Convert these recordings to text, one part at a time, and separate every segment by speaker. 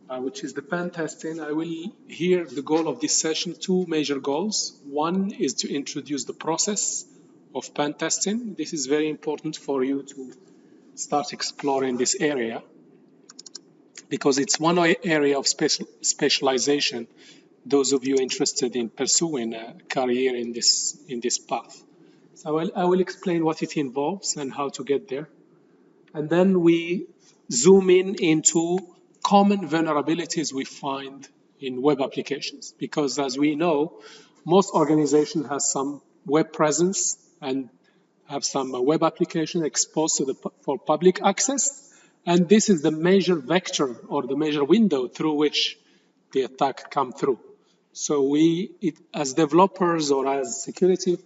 Speaker 1: which is the pen testing. I will here the goal of this session, two major goals. One is to introduce the process of pen testing. This is very important for you to start exploring this area because it's one area of specialization. Those of you interested in pursuing a career in this path. So I will explain what it involves and how to get there. And then we zoom in into common vulnerabilities we find in web applications. Because as we know, most organizations have some web presence and have some web application exposed to for public access. And this is the major vector or the major window through which the attack come through. So as developers or as security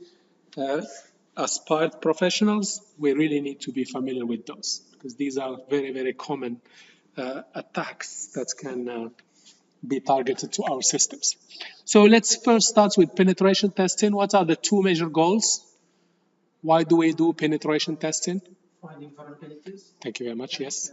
Speaker 1: aspired professionals, we really need to be familiar with those because these are very, very common attacks that can be targeted to our systems. So let's first start with penetration testing. What are the two major goals? Why do we do penetration testing?
Speaker 2: Finding vulnerabilities.
Speaker 1: Thank you very much, yes.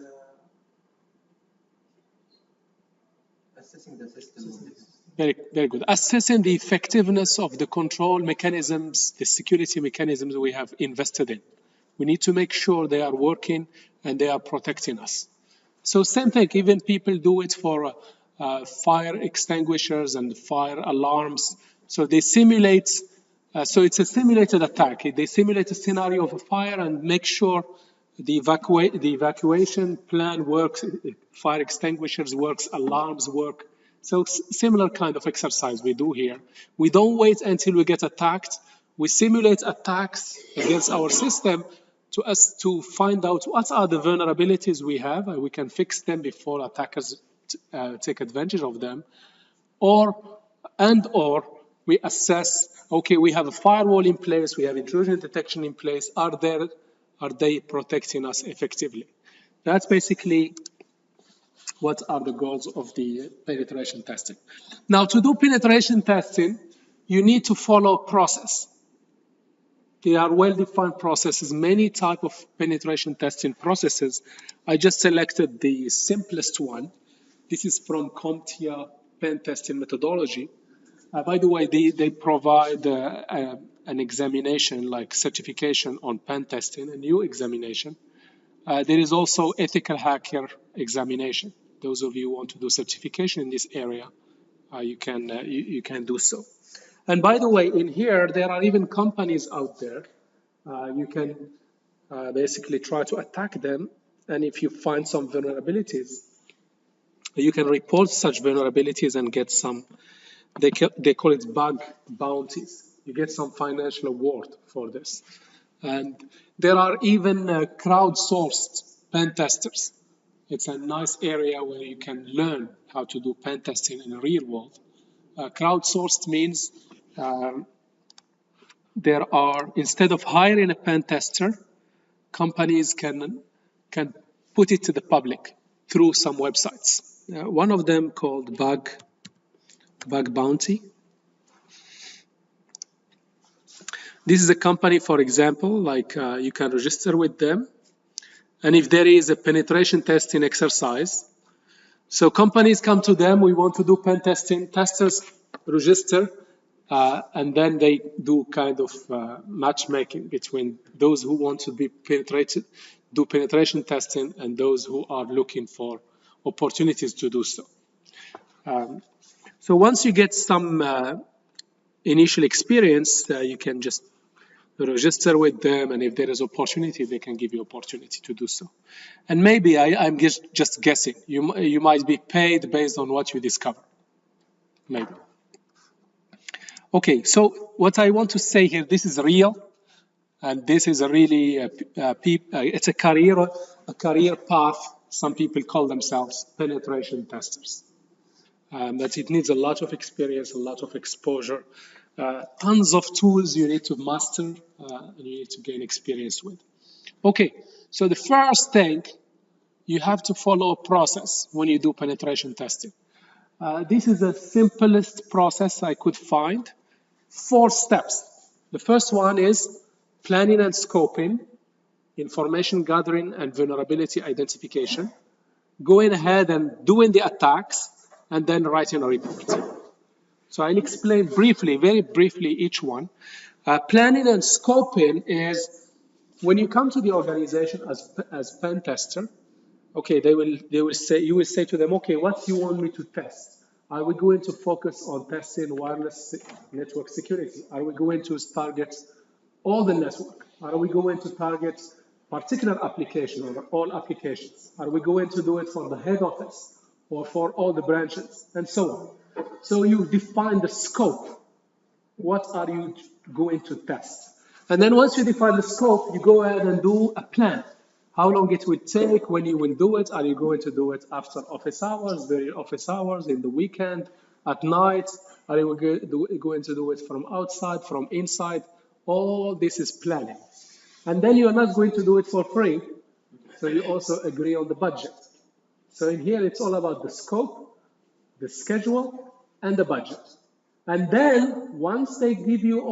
Speaker 2: Assessing the system.
Speaker 1: Very, very good. Assessing the effectiveness of the control mechanisms, the security mechanisms we have invested in. We need to make sure they are working and they are protecting us. So same thing, even people do it for fire extinguishers and fire alarms. So they simulate, so it's a simulated attack. They simulate a scenario of a fire and make sure the evacuation plan works, fire extinguishers works, alarms work. So similar kind of exercise we do here. We don't wait until we get attacked. We simulate attacks against our system to find out what are the vulnerabilities we have, and we can fix them before attackers take advantage of them. Or we assess, okay, we have a firewall in place, we have intrusion detection in place. Are they protecting us effectively? That's basically what are the goals of the penetration testing. Now, to do penetration testing, you need to follow a process. There are well-defined processes, many types of penetration testing processes. I just selected the simplest one. This is from CompTIA pen testing methodology. By the way, they provide an examination like certification on pen testing, a new examination. There is also ethical hacker examination. Those of you who want to do certification in this area, you can do so. And by the way, in here, there are even companies out there. You can basically try to attack them. And if you find some vulnerabilities, you can report such vulnerabilities and get some, they call it bug bounties. You get some financial reward for this. And there are even crowdsourced pen testers. It's a nice area where you can learn how to do pen testing in the real world. Crowdsourced means there are, instead of hiring a pen tester, companies can put it to the public through some websites. One of them called Bug Bounty. This is a company, for example, like you can register with them. And if there is a penetration testing exercise, so companies come to them, we want to do pen testing, testers register, and then they do kind of matchmaking between those who want to be penetrated, do penetration testing, and those who are looking for opportunities to do so. So once you get some initial experience, you can just register with them, and if there is opportunity, they can give you opportunity to do so. And maybe I'm just guessing. You might be paid based on what you discover. Maybe. Okay, so what I want to say here, this is real, and this is a really it's a career path. Some people call themselves penetration testers, but it needs a lot of experience, a lot of exposure. Tons of tools you need to master and you need to gain experience with. Okay, so the first thing, you have to follow a process when you do penetration testing. This is the simplest process I could find. 4 steps. The first one is planning and scoping, information gathering and vulnerability identification. going ahead and doing the attacks, and then writing a report. So I'll explain briefly, very briefly, each one. Planning and scoping is when you come to the organization as pen tester. Okay, they will say, you will say to them, okay, what do you want me to test? Are we going to focus on testing wireless network security? Are we going to target all the network? Are we going to target particular application or all applications? Are we going to do it for the head office or for all the branches and so on? So you define the scope. What are you going to test? And then once you define the scope, you go ahead and do a plan. How long it will take, when you will do it. Are you going to do it after office hours, during office hours, in the weekend, at night? Are you going to do it from outside, from inside? All this is planning. And then you're not going to do it for free, so you also agree on the budget. So in here, it's all about the scope, the schedule, and the budget. And then once they give you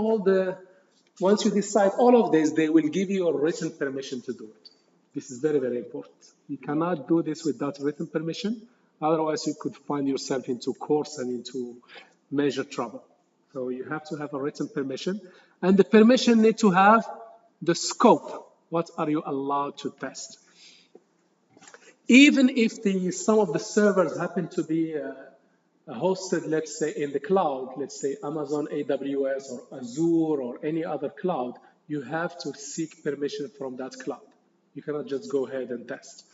Speaker 1: once you decide all of this, they will give you a written permission to do it. This is very, very important. You cannot do this without written permission. Otherwise, you could find yourself into courts and into major trouble. So you have to have a written permission. And the permission need to have the scope. What are you allowed to test? Even if some of the servers happen to be hosted, let's say, in the cloud, let's say Amazon AWS or Azure or any other cloud, you have to seek permission from that cloud. You cannot just go ahead and test.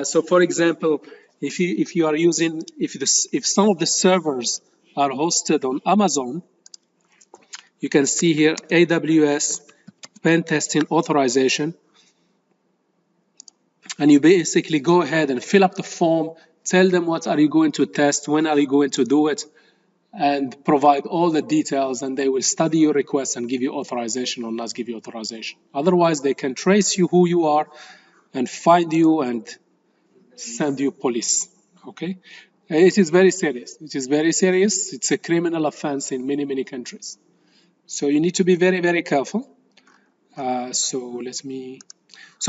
Speaker 1: So, for example, if you are using, if some of the servers are hosted on Amazon, you can see here AWS Pen Testing Authorization, and you basically go ahead and fill up the form, tell them what are you going to test, when are you going to do it, and provide all the details, and they will study your request and give you authorization or not give you authorization. Otherwise, they can trace you who you are and find you and send you police, okay? It is very serious. It is very serious. It's a criminal offense in many, many countries. So you need to be very, very careful. So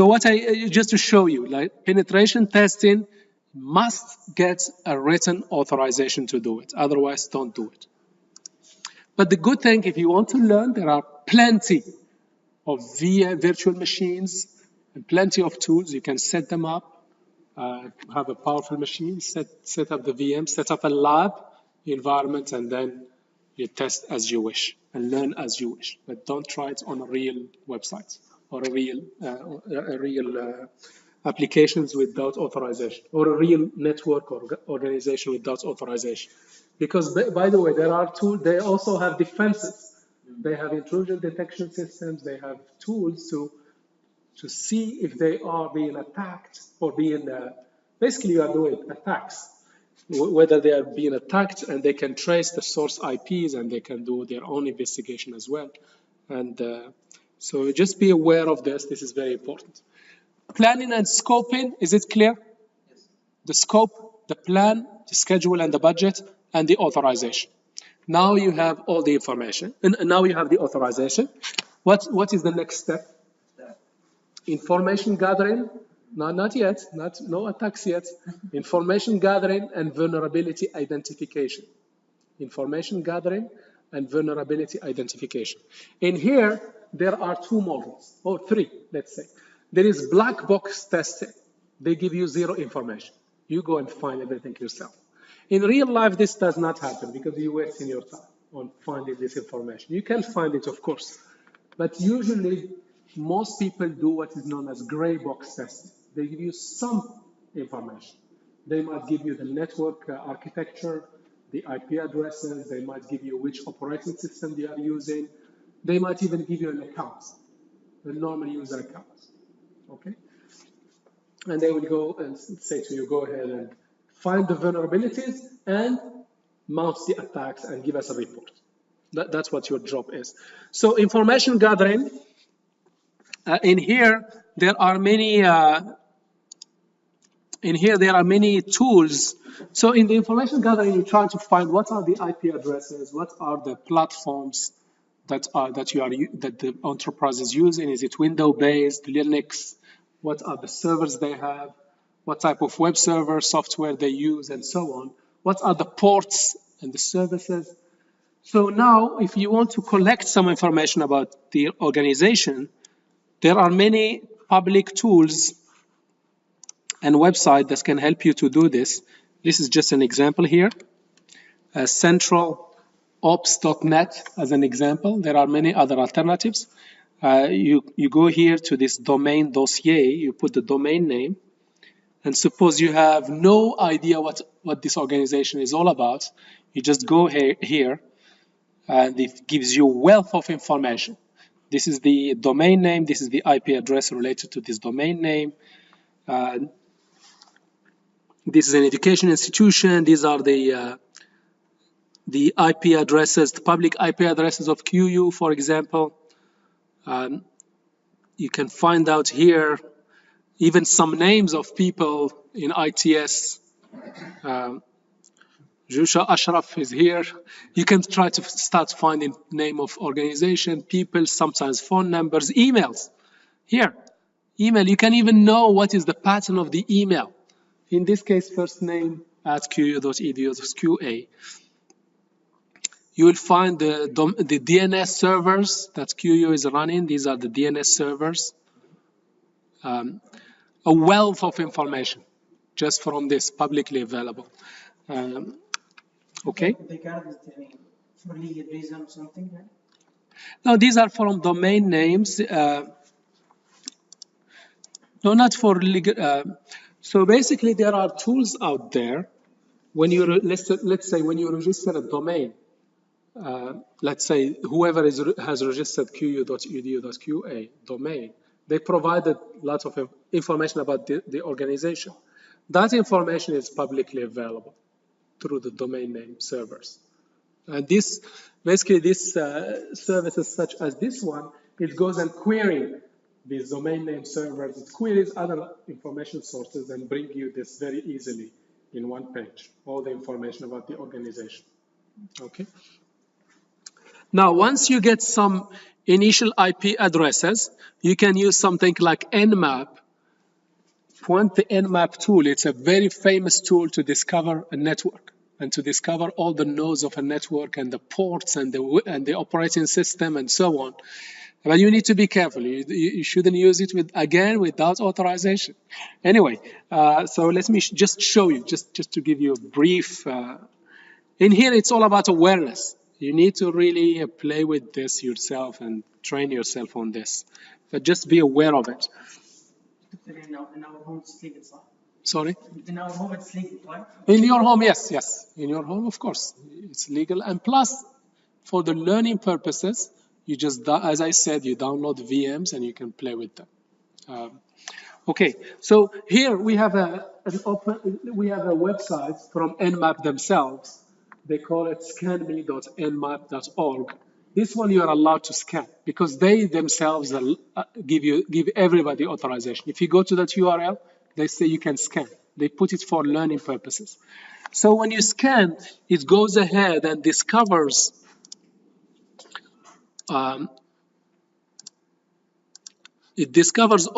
Speaker 1: what just to show you, like penetration testing must get a written authorization to do it. Otherwise, don't do it. But the good thing, if you want to learn, there are plenty of virtual machines and plenty of tools. You can set them up, have a powerful machine, set up the VM, set up a lab environment, and then you test as you wish and learn as you wish. But don't try it on a real website or a real applications without authorization, or a real network or organization without authorization. Because, by the way, there are tools, they also have defenses. They have intrusion detection systems, they have tools to see if they are being attacked or being, basically you are doing attacks, whether they are being attacked, and they can trace the source IPs and they can do their own investigation as well. And so just be aware of this. This is very important. Planning and scoping, is it clear?
Speaker 2: Yes.
Speaker 1: The scope, the plan, the schedule, and the budget, and the authorization. Now you have all the information, and now you have the authorization. What is the next step? Information gathering. No, not yet. No attacks yet. Information gathering and vulnerability identification. Information gathering and vulnerability identification. In here, there are two models, or three, let's say. There is black box testing. They give you zero information. You go and find everything yourself. In real life, this does not happen because you're wasting your time on finding this information. You can find it, of course, but usually most people do what is known as gray box testing. They give you some information. They might give you the network architecture, the IP addresses. They might give you which operating system they are using. They might even give you an account, a normal user account. Okay? And they will go and say to you, go ahead and find the vulnerabilities and mount the attacks and give us a report. That's what your job is. So information gathering, in here there are many tools. So in the information gathering, you try to find what are the IP addresses, what are the platforms that the enterprise is using. Is it Windows based, Linux? What are the servers they have? what type of web server software they use, and so on. What are the ports and the services? So now, if you want to collect some information about the organization, there are many public tools and websites that can help you to do this. This is just an example here. CentralOps.net as an example. There are many other alternatives. You go here to this domain dossier, you put the domain name, and suppose you have no idea what this organization is all about, you just go here, and it gives you a wealth of information. This is the domain name, this is the IP address related to this domain name. This is an education institution, these are the IP addresses, the public IP addresses of QU, for example. You can find out here even some names of people in ITS. Jusha Ashraf is here. You can try to start finding name of organization, people, sometimes phone numbers, emails. Here, email, you can even know what is the pattern of the email. In this case, first name at qu.edu.qa. You will find the DNS servers that QU is running. These are the DNS servers. A wealth of information just from this, publicly available. Okay.
Speaker 2: They got it for legal reason or something, right?
Speaker 1: No, these are from domain names. No, not for legal. So basically, there are tools out there. When you let's say when you register a domain, let's say whoever has registered qu.edu.qa domain, they provided lots of information about the organization. That information is publicly available through the domain name servers. And this, basically this services such as this one, it goes and queries these domain name servers, it queries other information sources and bring you this very easily in one page, all the information about the organization, okay? Now, once you get some initial IP addresses, you can use something like Nmap. Want the Nmap tool, it's a very famous tool to discover a network and to discover all the nodes of a network and the ports and the operating system and so on. But you need to be careful. You shouldn't use it without authorization. Anyway, so let me just show you, just to give you a brief. In here, it's all about awareness. You need to really play with this yourself and train yourself on this. But just be aware of it.
Speaker 2: In our home, it's legal, right?
Speaker 1: Sorry?
Speaker 2: In our home, it's legal, right?
Speaker 1: In your home, yes. In your home, of course, it's legal. And plus, for the learning purposes, you just, as I said, you download VMs and you can play with them. Okay, so here we have a website from Nmap themselves. They call it scanme.nmap.org. This one you are allowed to scan because they themselves give everybody authorization. If you go to that URL, they say you can scan. They put it for learning purposes. So when you scan, it goes ahead and discovers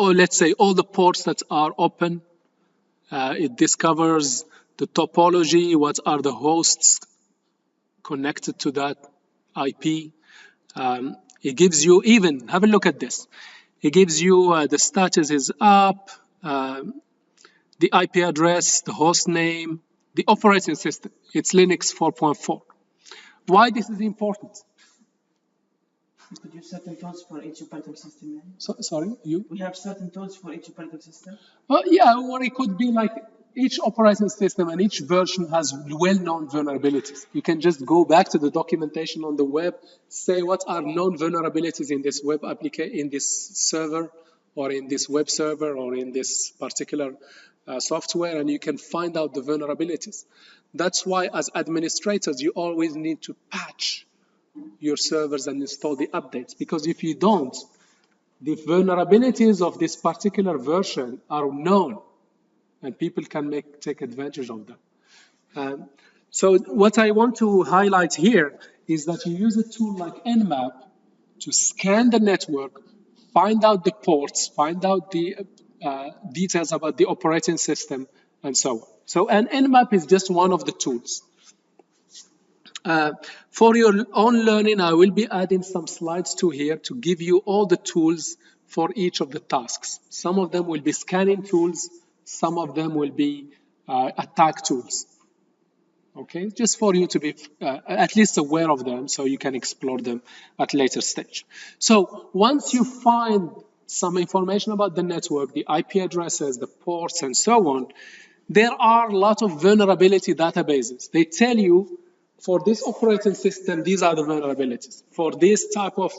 Speaker 1: let's say, all the ports that are open. It discovers the topology, what are the hosts connected to that IP. It gives you even, have a look at this. It gives you the status is up, the IP address, the host name, the operating system. It's Linux 4.4. Why this is important?
Speaker 2: You could use certain tools for each operating system. Yeah?
Speaker 1: Sorry, you?
Speaker 2: We have certain tools for each operating system.
Speaker 1: Yeah, or it could be like each operating system and each version has well-known vulnerabilities. You can just go back to the documentation on the web, say what are known vulnerabilities in this web application, in this server, or in this web server, or in this particular software, and you can find out the vulnerabilities. That's why, as administrators, you always need to patch your servers and install the updates, because if you don't, the vulnerabilities of this particular version are known and people can take advantage of them. So what I want to highlight here is that you use a tool like Nmap to scan the network, find out the ports, find out the details about the operating system, and so on. So an Nmap is just one of the tools. For your own learning, I will be adding some slides to here to give you all the tools for each of the tasks. Some of them will be scanning tools, some of them will be attack tools. Okay, just for you to be at least aware of them so you can explore them at a later stage. So once you find some information about the network, the IP addresses, the ports, and so on, there are a lot of vulnerability databases. They tell you for this operating system, these are the vulnerabilities. For this type of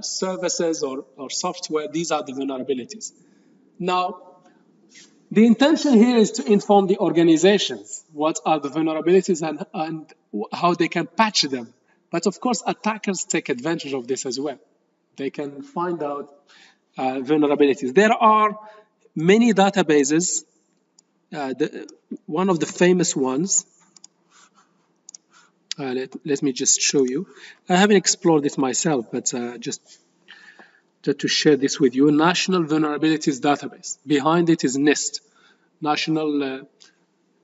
Speaker 1: services or software, these are the vulnerabilities. Now, the intention here is to inform the organizations what are the vulnerabilities and how they can patch them. But of course, attackers take advantage of this as well. They can find out vulnerabilities. There are many databases. One of the famous ones, let me just show you. I haven't explored it myself, but just to share this with you. National Vulnerabilities Database. Behind it is NIST, National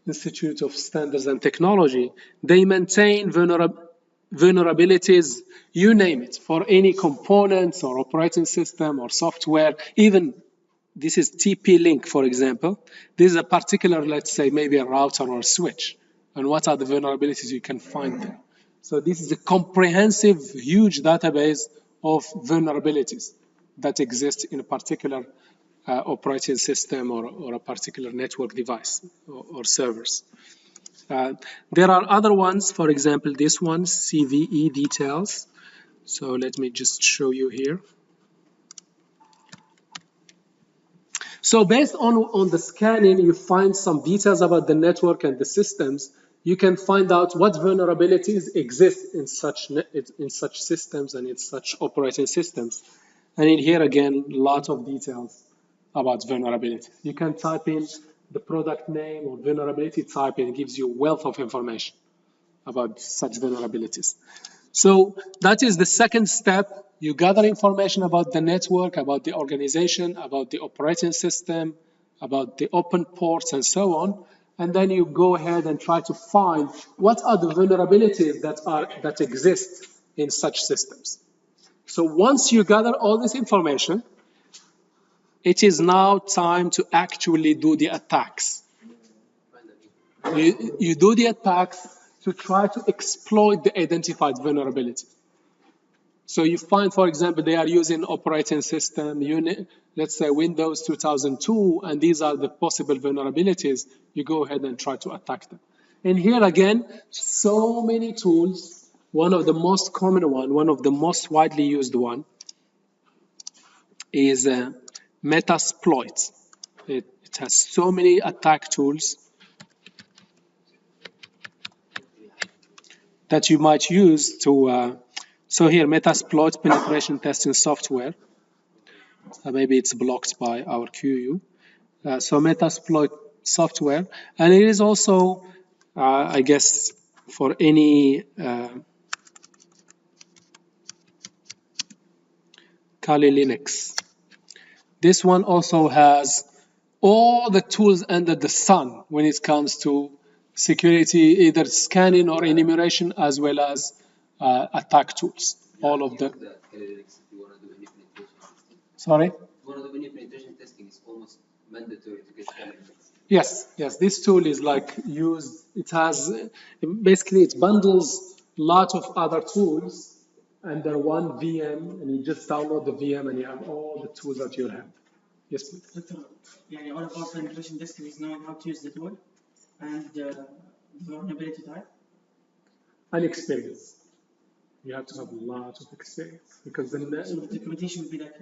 Speaker 1: Institute of Standards and Technology. They maintain vulnerabilities, you name it, for any components or operating system or software. Even this is TP-Link, for example. This is a particular, let's say, maybe a router or a switch. And what are the vulnerabilities you can find there? So this is a comprehensive, huge database of vulnerabilities that exist in a particular operating system or a particular network device or servers. There are other ones, for example, this one, CVE details. So let me just show you here. So based on the scanning, you find some details about the network and the systems. You can find out what vulnerabilities exist in such systems and in such operating systems. And in here again, lots of details about vulnerabilities. You can type in the product name or vulnerability type, and it gives you a wealth of information about such vulnerabilities. So that is the second step. You gather information about the network, about the organization, about the operating system, about the open ports, and so on. And then you go ahead and try to find what are the vulnerabilities that exist in such systems. So once you gather all this information, it is now time to actually do the attacks. You do the attacks to try to exploit the identified vulnerability. So you find, for example, they are using operating system unit, let's say Windows 2002, and these are the possible vulnerabilities. You go ahead and try to attack them. And here again, so many tools. One of the most common one of the most widely used one is Metasploit. It has so many attack tools that you might use to, so here, Metasploit penetration testing software. Maybe it's blocked by our QU. So Metasploit software. And it is also, I guess, for any Kali Linux. This one also has all the tools under the sun when it comes to security, either scanning or enumeration, as well as attack tools. All of them. Sorry?
Speaker 2: One of the penetration testing is almost mandatory to get Kali Linux.
Speaker 1: Yes. This tool is like used. It has basically it bundles lots of other tools under one VM, and you just download the VM, and you have all the tools that you have. Yes, please.
Speaker 2: Yeah, all of our penetration testing is knowing how to use the tool and the vulnerability type.
Speaker 1: And experience. You have to have a lot of experience because then
Speaker 2: so the documentation would be like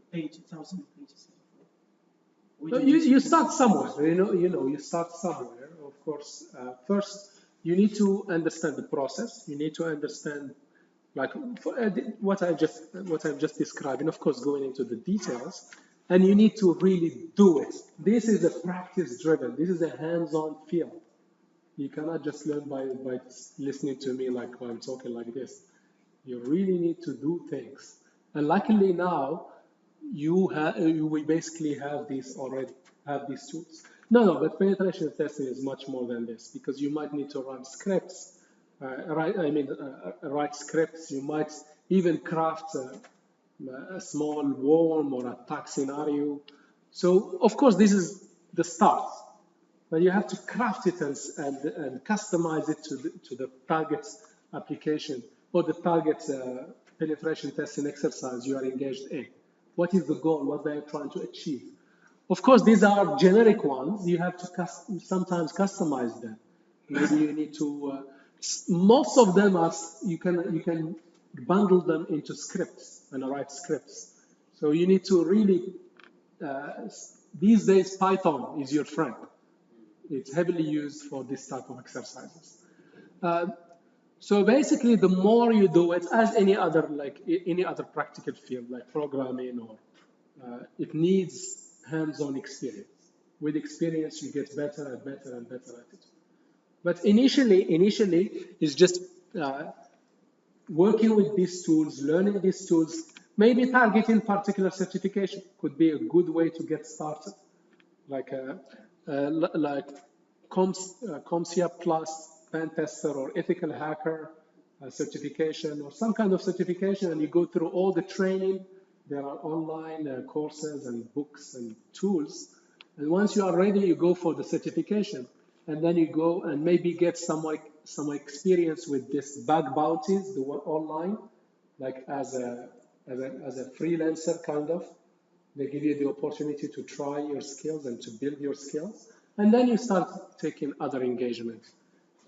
Speaker 2: page, 1,000 pages.
Speaker 1: You start somewhere. You start somewhere. Of course, first you need to understand the process. You need to understand, like what I've just described, and of course going into the details. And you need to really do it. This is a practice-driven. This is a hands-on field. You cannot just learn by listening to me like I'm talking like this. You really need to do things. And luckily now, we basically have these already, have these tools. No, but penetration testing is much more than this, because you might need to run scripts, write scripts. You might even craft a small worm or attack scenario. So of course this is the start, but you have to craft it and customize it to the target application or the target penetration testing exercise you are engaged in. What is the goal? What they are trying to achieve? Of course, these are generic ones. You have to sometimes customize them. Maybe you need to. Most of them are you can bundle them into scripts and write scripts. So you need to really. These days, Python is your friend. It's heavily used for this type of exercises. So basically, the more you do it, as any other practical field like programming, or it needs hands-on experience. With experience, you get better and better and better at it. But initially, it's just working with these tools, learning these tools, maybe targeting particular certification could be a good way to get started, like CompTIA Plus, Pen Tester, or Ethical Hacker certification, or some kind of certification, and you go through all the training. There are online courses and books and tools. And once you are ready, you go for the certification. And then you go and maybe get some experience with this bug bounties, the one online, like as a freelancer kind of. They give you the opportunity to try your skills and to build your skills. And then you start taking other engagements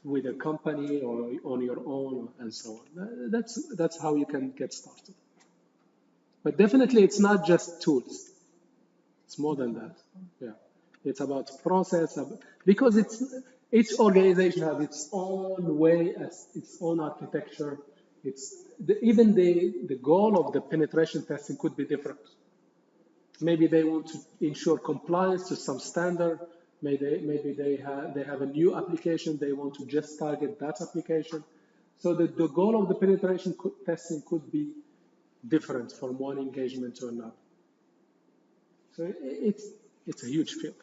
Speaker 1: with a company or on your own and so on. That's how you can get started. But definitely it's not just tools. It's more than that. Yeah. It's about process, because each organization has its own way, its own architecture. Even the goal of the penetration testing could be different. Maybe they want to ensure compliance to some standard. Maybe they have a new application. They want to just target that application. So the goal of the penetration testing could be different from one engagement to another. So it's a huge field.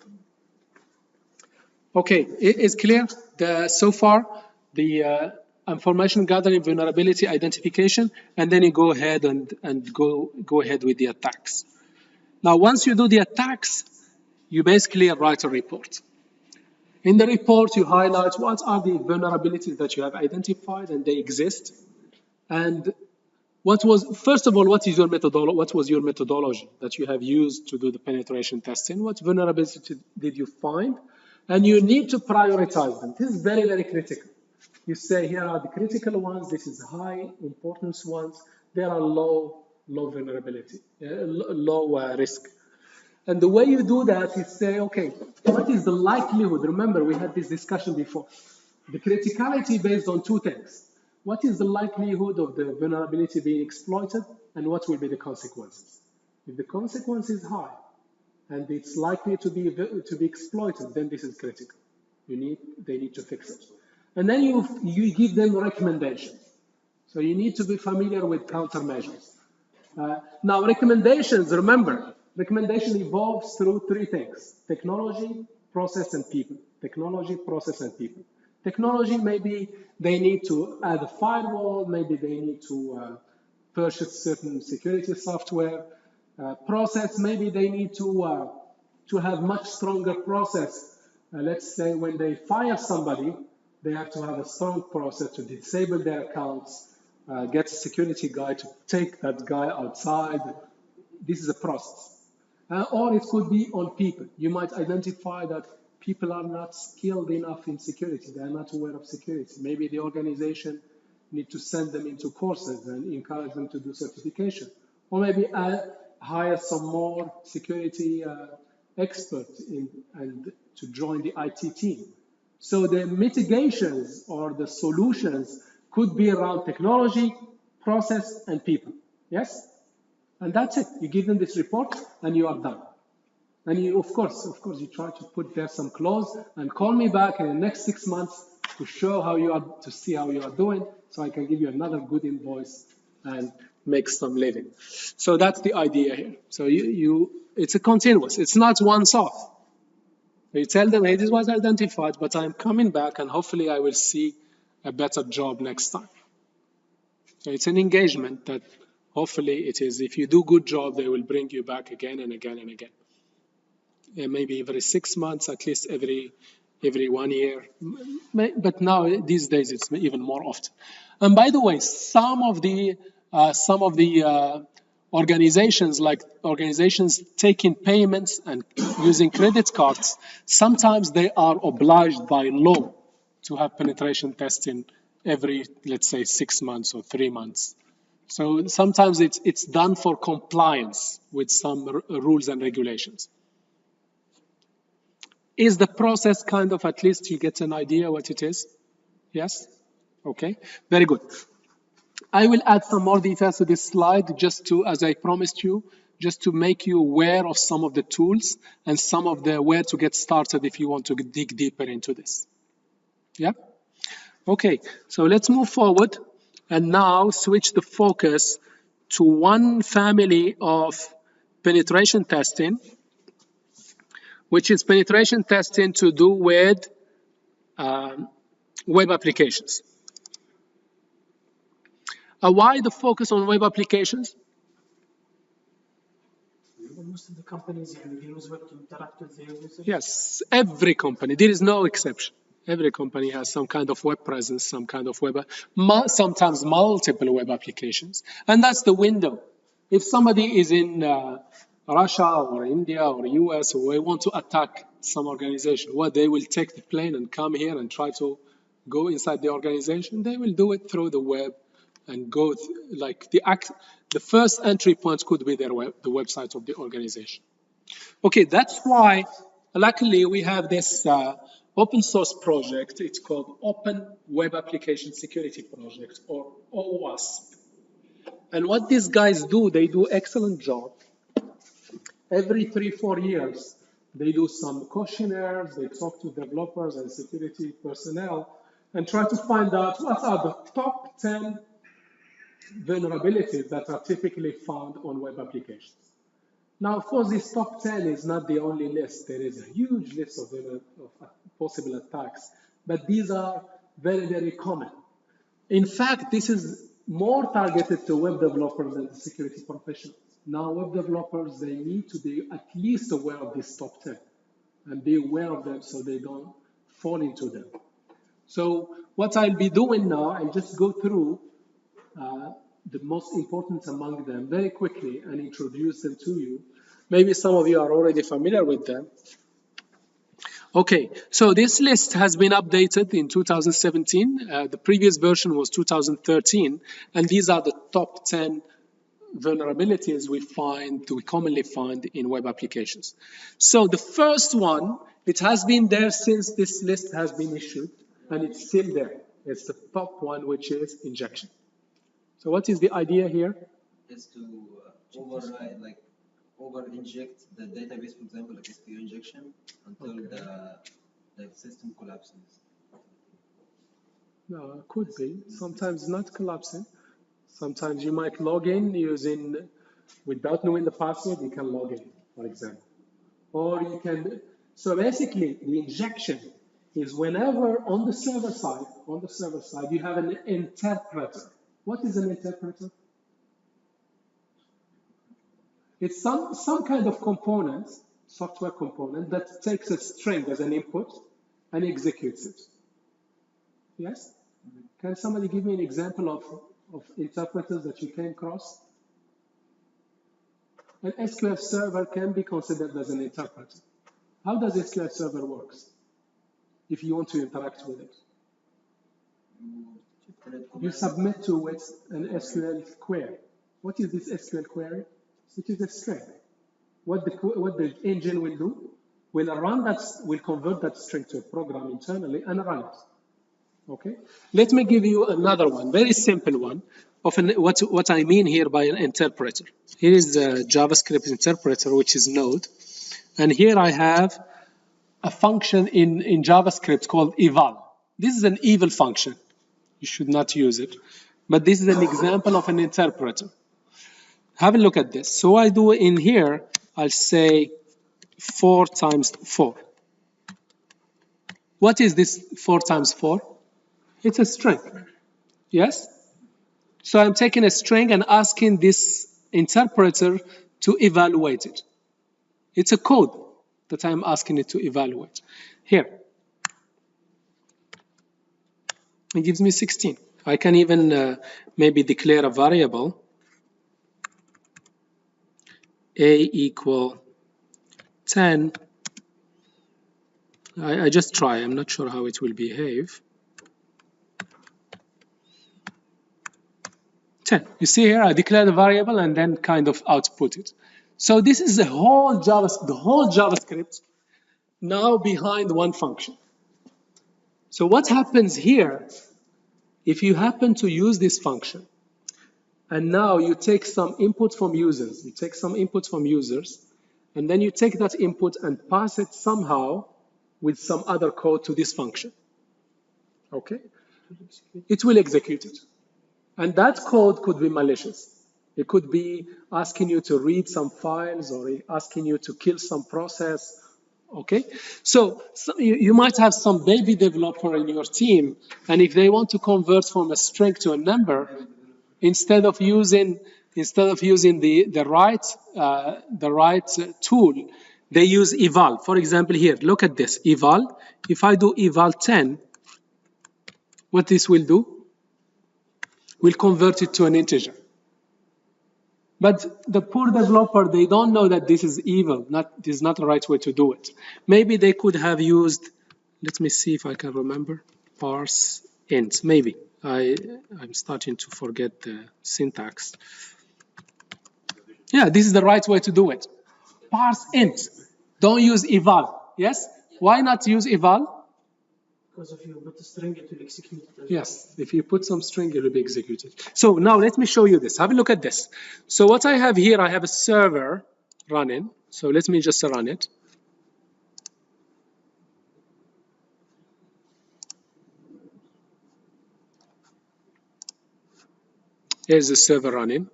Speaker 1: Okay, it's clear so far the information gathering, vulnerability identification, and then you go ahead and go ahead with the attacks. Now, once you do the attacks, you basically write a report. In the report, you highlight what are the vulnerabilities that you have identified and they exist, and first of all, what is your methodology? What was your methodology that you have used to do the penetration testing? What vulnerability did you find? And you need to prioritize them. This is very, very critical. You say, here are the critical ones. This is high importance ones. There are low vulnerability, low risk. And the way you do that is say, okay, what is the likelihood? Remember, we had this discussion before. The criticality based on two things. What is the likelihood of the vulnerability being exploited, and what will be the consequences? If the consequence is high and it's likely to be exploited, then this is critical. They need to fix it. And then you give them recommendations. So you need to be familiar with countermeasures. Now, recommendations, remember, recommendation evolves through three things: technology, process, and people. Technology, process, and people. Technology, maybe they need to add a firewall, maybe they need to purchase certain security software. Process, maybe they need to have much stronger process. Let's say when they fire somebody, they have to have a strong process to disable their accounts, get a security guy to take that guy outside. This is a process. Or it could be on people. You might identify that people are not skilled enough in security. They are not aware of security. Maybe the organization need to send them into courses and encourage them to do certification. Or maybe hire some more security experts and to join the IT team. So the mitigations or the solutions could be around technology, process, and people. Yes? And that's it. You give them this report and you are done. And you, of course, you try to put there some clause and call me back in the next 6 months to show how you are, to see how you are doing, so I can give you another good invoice and make some living. So that's the idea here. So it's a continuous. It's not once off. You tell them, hey, this was identified, but I'm coming back and hopefully I will see a better job next time. So it's an engagement that hopefully it is. If you do good job, they will bring you back again and again and again. Maybe every 6 months, at least every 1 year. But now these days it's even more often. And by the way, some of the organizations, like organizations taking payments and using credit cards, sometimes they are obliged by law to have penetration testing every, let's say, 6 months or 3 months. So sometimes it's done for compliance with some rules and regulations. Is the process kind of, at least you get an idea what it is? Yes? Okay, very good. I will add some more details to this slide just to, as I promised you, just to make you aware of some of the tools and some of the where to get started if you want to dig deeper into this. Yeah? Okay, so let's move forward and now switch the focus to one family of penetration testing, which is penetration testing to do with web applications. Why the focus on web applications?
Speaker 2: Most of the companies they use web to interact with their users.
Speaker 1: Yes, every company. There is no exception. Every company has some kind of web presence, some kind of web, sometimes multiple web applications. And that's the window. If somebody is in Russia or India or US or they want to attack some organization, they will take the plane and come here and try to go inside the organization. They will do it through the web and go like the first entry point could be the website of the organization. Okay, that's why luckily we have this open source project. It's called Open Web Application Security Project, or OWASP. And what these guys do, they do excellent job. Every 3-4 years, they do some questionnaires, they talk to developers and security personnel and try to find out what are the top 10 vulnerabilities that are typically found on web applications. Now, of course, this top 10 is not the only list. There is a huge list of possible attacks, but these are very, very common. In fact, this is more targeted to web developers than the security professionals. Now, web developers, they need to be at least aware of this top 10 and be aware of them so they don't fall into them. So what I'll be doing now, I'll just go through the most important among them very quickly and introduce them to you. Maybe some of you are already familiar with them. Okay, so this list has been updated in 2017. The previous version was 2013, and these are the top 10 vulnerabilities we commonly find in web applications. So the first one, it has been there since this list has been issued, and it's still there. It's the top one, which is injection. So what is the idea here?
Speaker 3: Is to override, like over-inject the database, for example, like SQL injection, until the system collapses.
Speaker 1: No, could be. Sometimes not collapsing. Sometimes you might log in without knowing the password, you can log in, for example. Or you can, so basically the injection is whenever on the server side, you have an interpreter. What is an interpreter? It's some kind of component, software component, that takes a string as an input and executes it. Yes? Can somebody give me an example of interpreters that you came across? An SQL server can be considered as an interpreter. How does SQL server work if you want to interact with it? You submit to it an SQL query. What is this SQL query? It is a string. What the engine will do, will convert that string to a program internally and run it. Okay. Let me give you another one, very simple one, of what I mean here by an interpreter. Here is the JavaScript interpreter, which is Node, and here I have a function in JavaScript called eval. This is an evil function. You should not use it. But this is an example of an interpreter. Have a look at this. So I do in here, I'll say 4 times 4. What is this 4 times 4? It's a string. Yes? So I'm taking a string and asking this interpreter to evaluate it. It's a code that I'm asking it to evaluate. Here, it gives me 16. I can even maybe declare a variable, a equal 10. I just try. I'm not sure how it will behave. 10. You see here, I declare the variable and then kind of output it. So this is the whole JavaScript now behind one function. So what happens here, if you happen to use this function, and now you take some input from users, and then you take that input and pass it somehow with some other code to this function, okay? It will execute it. And that code could be malicious. It could be asking you to read some files or asking you to kill some process, okay? So you might have some baby developer in your team, and if they want to convert from a string to a number, instead of using the right tool, they use eval. For example, here, look at this, eval. If I do eval 10, what this will do? Will convert it to an integer. But the poor developer, they don't know that this is evil. This is not the right way to do it. Maybe they could have used, let me see if I can remember, parse int, maybe. I'm starting to forget the syntax. Yeah, this is the right way to do it. Parse int. Don't use eval. Yes? Why not use eval?
Speaker 2: Because if you put a string, it will execute it.
Speaker 1: Yes, if you put some string, it will be executed. So now let me show you this. Have a look at this. So what I have here, I have a server running. So let me just run it. Here's the server running.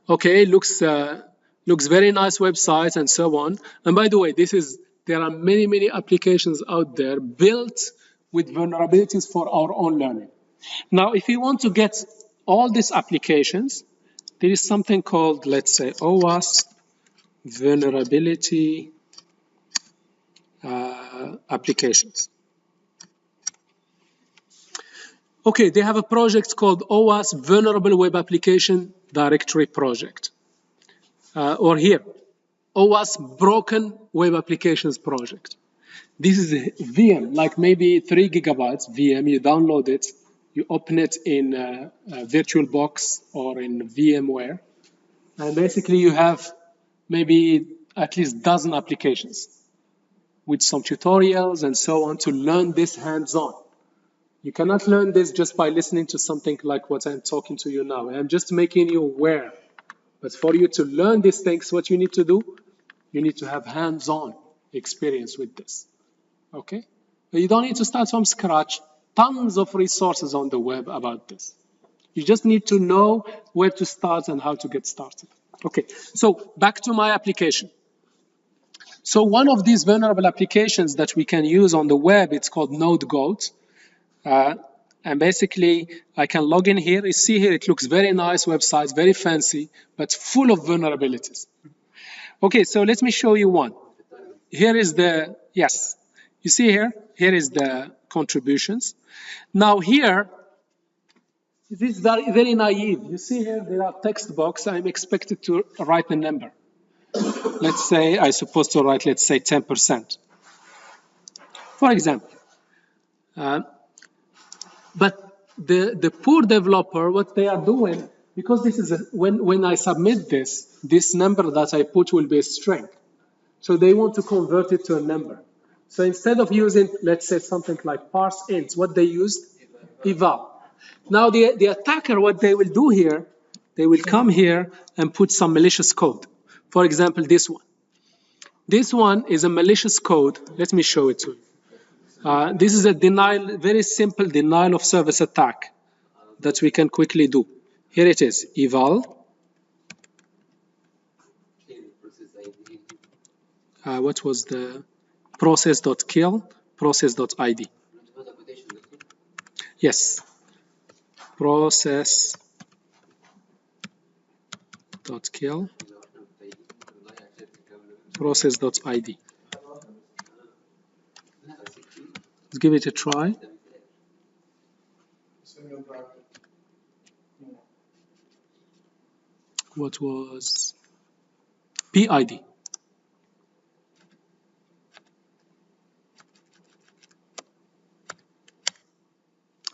Speaker 1: Okay, looks very nice website and so on. And by the way, there are many applications out there built with vulnerabilities for our own learning. Now, if you want to get all these applications, there is something called, let's say, OWASP vulnerability applications. Okay, they have a project called OWASP Vulnerable Web Application Directory Project. Or here, OWASP Broken Web Applications Project. This is a VM, like maybe 3 gigabytes VM. You download it, you open it in a VirtualBox or in VMware, and basically you have maybe at least a dozen applications with some tutorials and so on to learn this hands-on. You cannot learn this just by listening to something like what I'm talking to you now. I'm just making you aware. But for you to learn these things, what you need to do, you need to have hands-on experience with this. Okay? But you don't need to start from scratch. Tons of resources on the web about this. You just need to know where to start and how to get started. Okay, so back to my application. So one of these vulnerable applications that we can use on the web, it's called NodeGoat. And basically, I can log in here. You see here, it looks very nice website, very fancy, but full of vulnerabilities. Okay, so let me show you one. Here is the, yes, you see here is the contributions. Now here, this is very naive. You see here, there are text box. I'm expected to write the number. Let's say I'm supposed to write, let's say 10%. For example. But the poor developer, what they are doing, because this is when I submit this number that I put will be a string. So they want to convert it to a number. So instead of using, let's say, something like parse int, what they used? Eval. Now the attacker, what they will do here, they will come here and put some malicious code. For example, this one. This one is a malicious code. Let me show it to you. This is a denial, very simple denial of service attack that we can quickly do. Here it is, eval. what was the process.kill, process.id. Yes, process.kill, process.id. Let's give it a try. What was PID?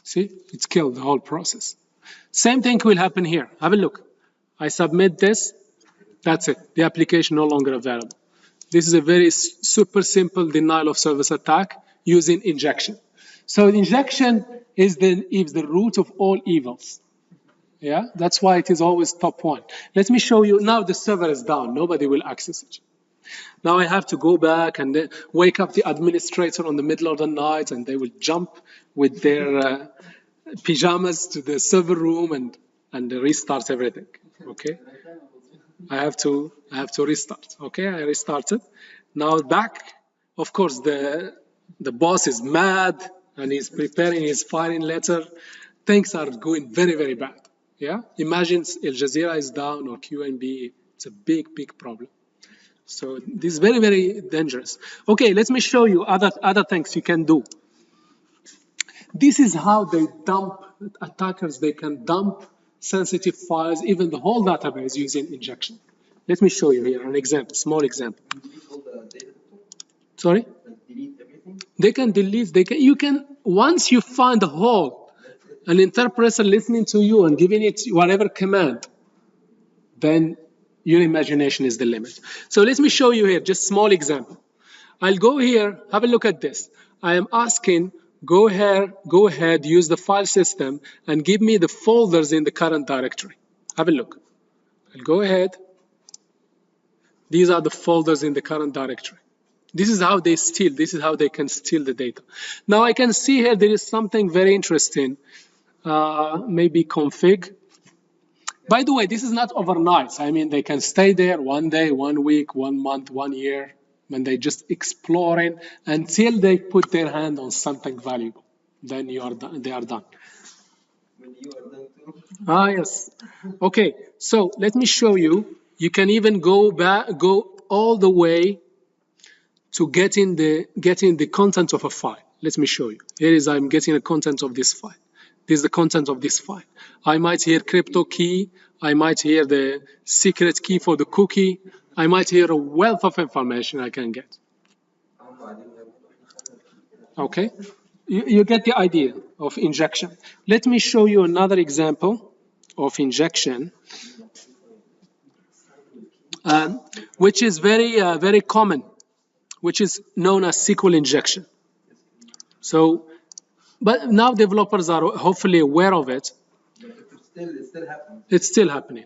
Speaker 1: See, it's killed the whole process. Same thing will happen here. Have a look. I submit this. That's it. The application no longer available. This is a very super simple denial of service attack using injection. So injection is the root of all evils. Yeah, that's why it is always top one. Let me show you. Now the server is down. Nobody will access it. Now I have to go back and then wake up the administrator on the middle of the night, and they will jump with their pajamas to the server room and restart everything. Okay, I have to restart. Okay, I restarted. Now back. Of course, the boss is mad and he's preparing his firing letter. Things are going very, very bad. Yeah, imagine Al Jazeera is down or QNB. It's a big, big problem. So this is very, very dangerous. Okay, let me show you other things you can do. This is how they dump, attackers, they can dump sensitive files, even the whole database using injection. Let me show you here an example, small example. Sorry?
Speaker 3: Delete everything?
Speaker 1: They can delete, you can, once you find a hole, an interpreter listening to you and giving it whatever command, then your imagination is the limit. So let me show you here, just small example. I'll go here, have a look at this. I am asking, go ahead, use the file system and give me the folders in the current directory. Have a look. I'll go ahead. These are the folders in the current directory. This is how they steal. This is how they can steal the data. Now I can see here there is something very interesting. Maybe config. By the way, this is not overnight. I mean, they can stay there 1 day, 1 week, 1 month, 1 year, when they just exploring until they put their hand on something valuable. Then they are done.
Speaker 3: When you are done too?
Speaker 1: Yes. Okay, so let me show you. You can even go all the way to getting the content of a file. Let me show you. Here is I'm getting the content of this file. This is the content of this file. I might hear crypto key. I might hear the secret key for the cookie. I might hear a wealth of information I can get. Okay, you get the idea of injection. Let me show you another example of injection, which is very common, which is known as SQL injection. So, but now developers are hopefully aware of it. It's still happening.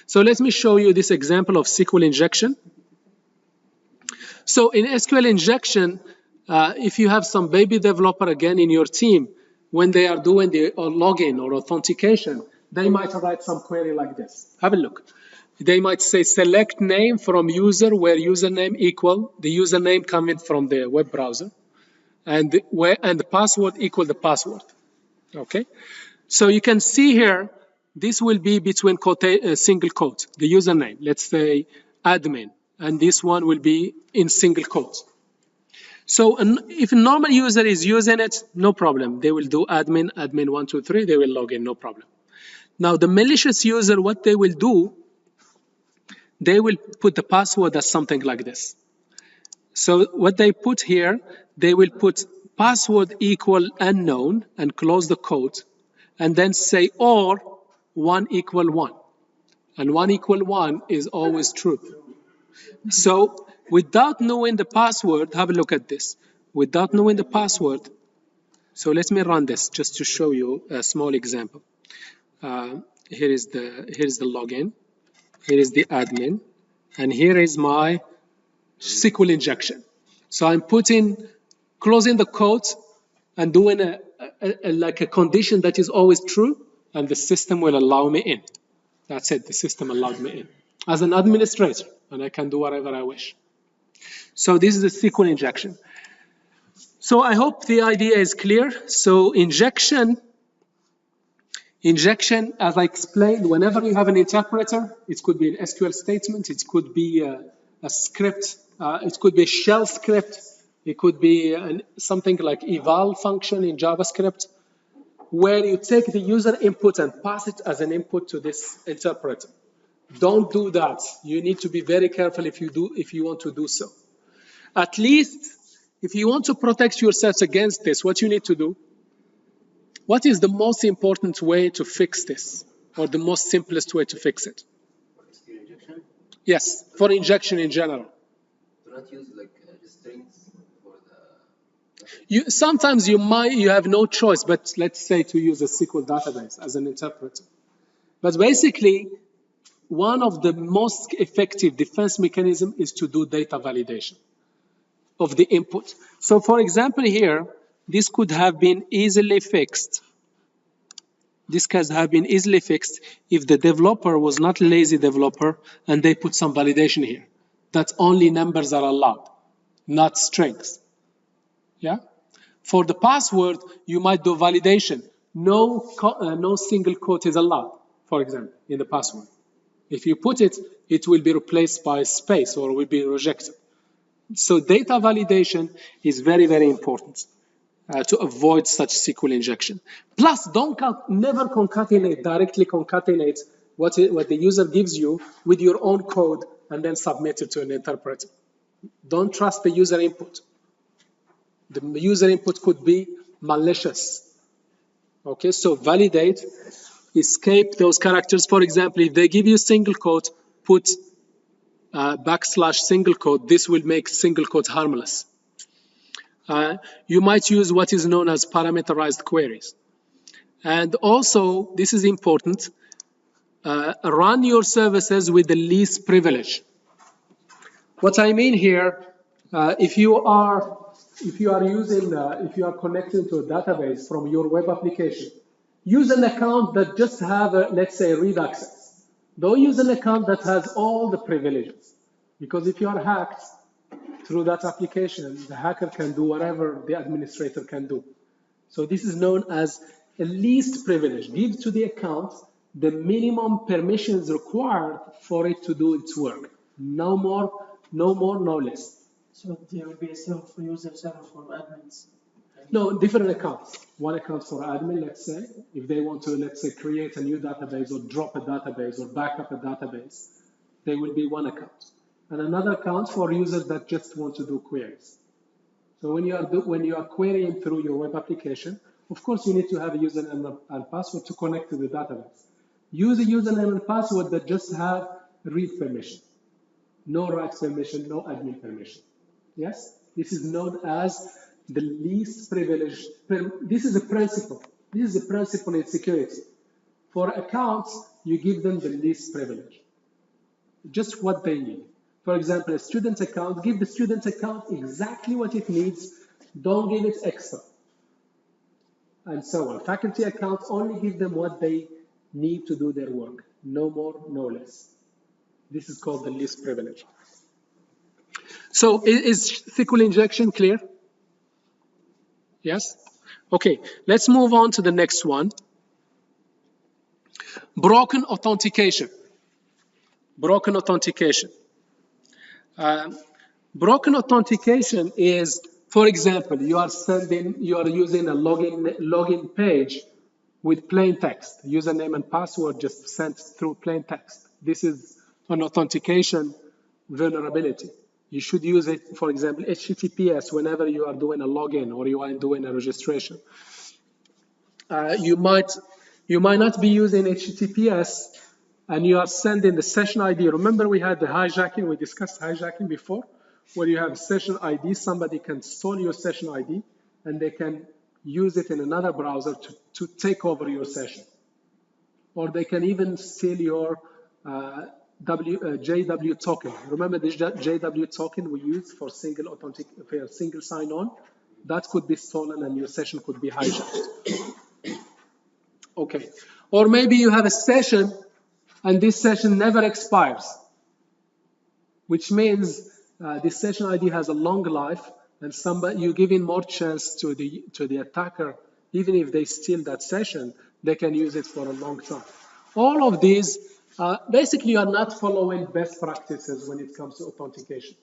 Speaker 1: So let me show you this example of SQL injection. So in SQL injection, if you have some baby developer again in your team, when they are doing the login or authentication, they might write some query like this. Have a look. They might say select name from user where username equal the username coming from the web browser, and the password equal the password. Okay. So you can see here, this will be between single quotes, the username, let's say admin, and this one will be in single quotes. So if a normal user is using it, no problem. They will do admin 1, 2, 3, they will log in, no problem. Now the malicious user, what they will do, they will put the password as something like this. So what they put here, they will put password equal unknown and close the quote, and then say or 1 equal 1. And 1 equal 1 is always true. So without knowing the password, have a look at this. Without knowing the password, so let me run this just to show you a small example. Here is the login. Here is the admin. And here is my SQL injection. So I'm closing the quote and doing like a condition that is always true, and the system will allow me in. That's it, the system allowed me in. As an administrator, and I can do whatever I wish. So this is the SQL injection. So I hope the idea is clear. So injection, as I explained, whenever you have an interpreter, it could be an SQL statement, it could be a script, it could be a shell script, it could be something like eval function in JavaScript, where you take the user input and pass it as an input to this interpreter. Don't do that. You need to be very careful if you want to do so. At least, if you want to protect yourselves against this, what you need to do, what is the most important way to fix this, or the most simplest way to fix it?
Speaker 3: SQL injection?
Speaker 1: Yes, for injection in general.
Speaker 3: Do not use like strings for the.
Speaker 1: Sometimes you have no choice, but let's say to use a SQL database as an interpreter. But basically, one of the most effective defense mechanisms is to do data validation of the input. So for example here, this could have been easily fixed. This could have been easily fixed if the developer was not a lazy developer and they put some validation here, that only numbers are allowed, not strings. Yeah? For the password, you might do validation. No single quote is allowed, for example, in the password. If you put it, it will be replaced by space or will be rejected. So data validation is very, very important to avoid such SQL injection. Plus, never directly concatenate what the user gives you with your own code and then submit it to an interpreter. Don't trust the user input. The user input could be malicious. Okay, so validate, escape those characters. For example, if they give you single quote, put / single quote. This will make single quote harmless. You might use what is known as parameterized queries. And also, this is important, run your services with the least privilege. What I mean here, if you are connecting to a database from your web application, use an account that just have let's say read access. Don't use an account that has all the privileges, because if you are hacked through that application, the hacker can do whatever the administrator can do. So this is known as a least privilege. Give to the account the minimum permissions required for it to do its work. No more, no less.
Speaker 2: So there will be a user server for admins.
Speaker 1: No, different accounts. One account for admin, let's say, if they want to, let's say, create a new database or drop a database or back up a database, there will be one account. And another account for users that just want to do queries. So when you are querying through your web application, of course you need to have a username and password to connect to the database. Use a username and password that just have read permission. No write permission, no admin permission. Yes? This is known as the least privileged. This is a principle. This is a principle in security. For accounts, you give them the least privilege. Just what they need. For example, a student account, give the student account exactly what it needs. Don't give it extra. And so on. Faculty accounts, only give them what they need to do their work. No more, no less. This is called the least privilege. So is SQL injection clear? Yes? Okay, let's move on to the next one. Broken authentication. Broken authentication. Broken authentication is, for example, you are using a login page with plain text, username and password just sent through plain text. This is an authentication vulnerability. You should use it, for example, HTTPS whenever you are doing a login or you are doing a registration. You might not be using HTTPS and you are sending the session ID. Remember we had the hijacking, we discussed hijacking before, where you have session ID, somebody can steal your session ID and they can use it in another browser to take over your session. Or they can even steal your JW token. Remember the JW token we use for single sign-on? That could be stolen and your session could be hijacked. Okay. Or maybe you have a session and this session never expires, which means this session ID has a long life, and you're giving more chance to the attacker, even if they steal that session, they can use it for a long time. All of these, basically, you are not following best practices when it comes to authentication.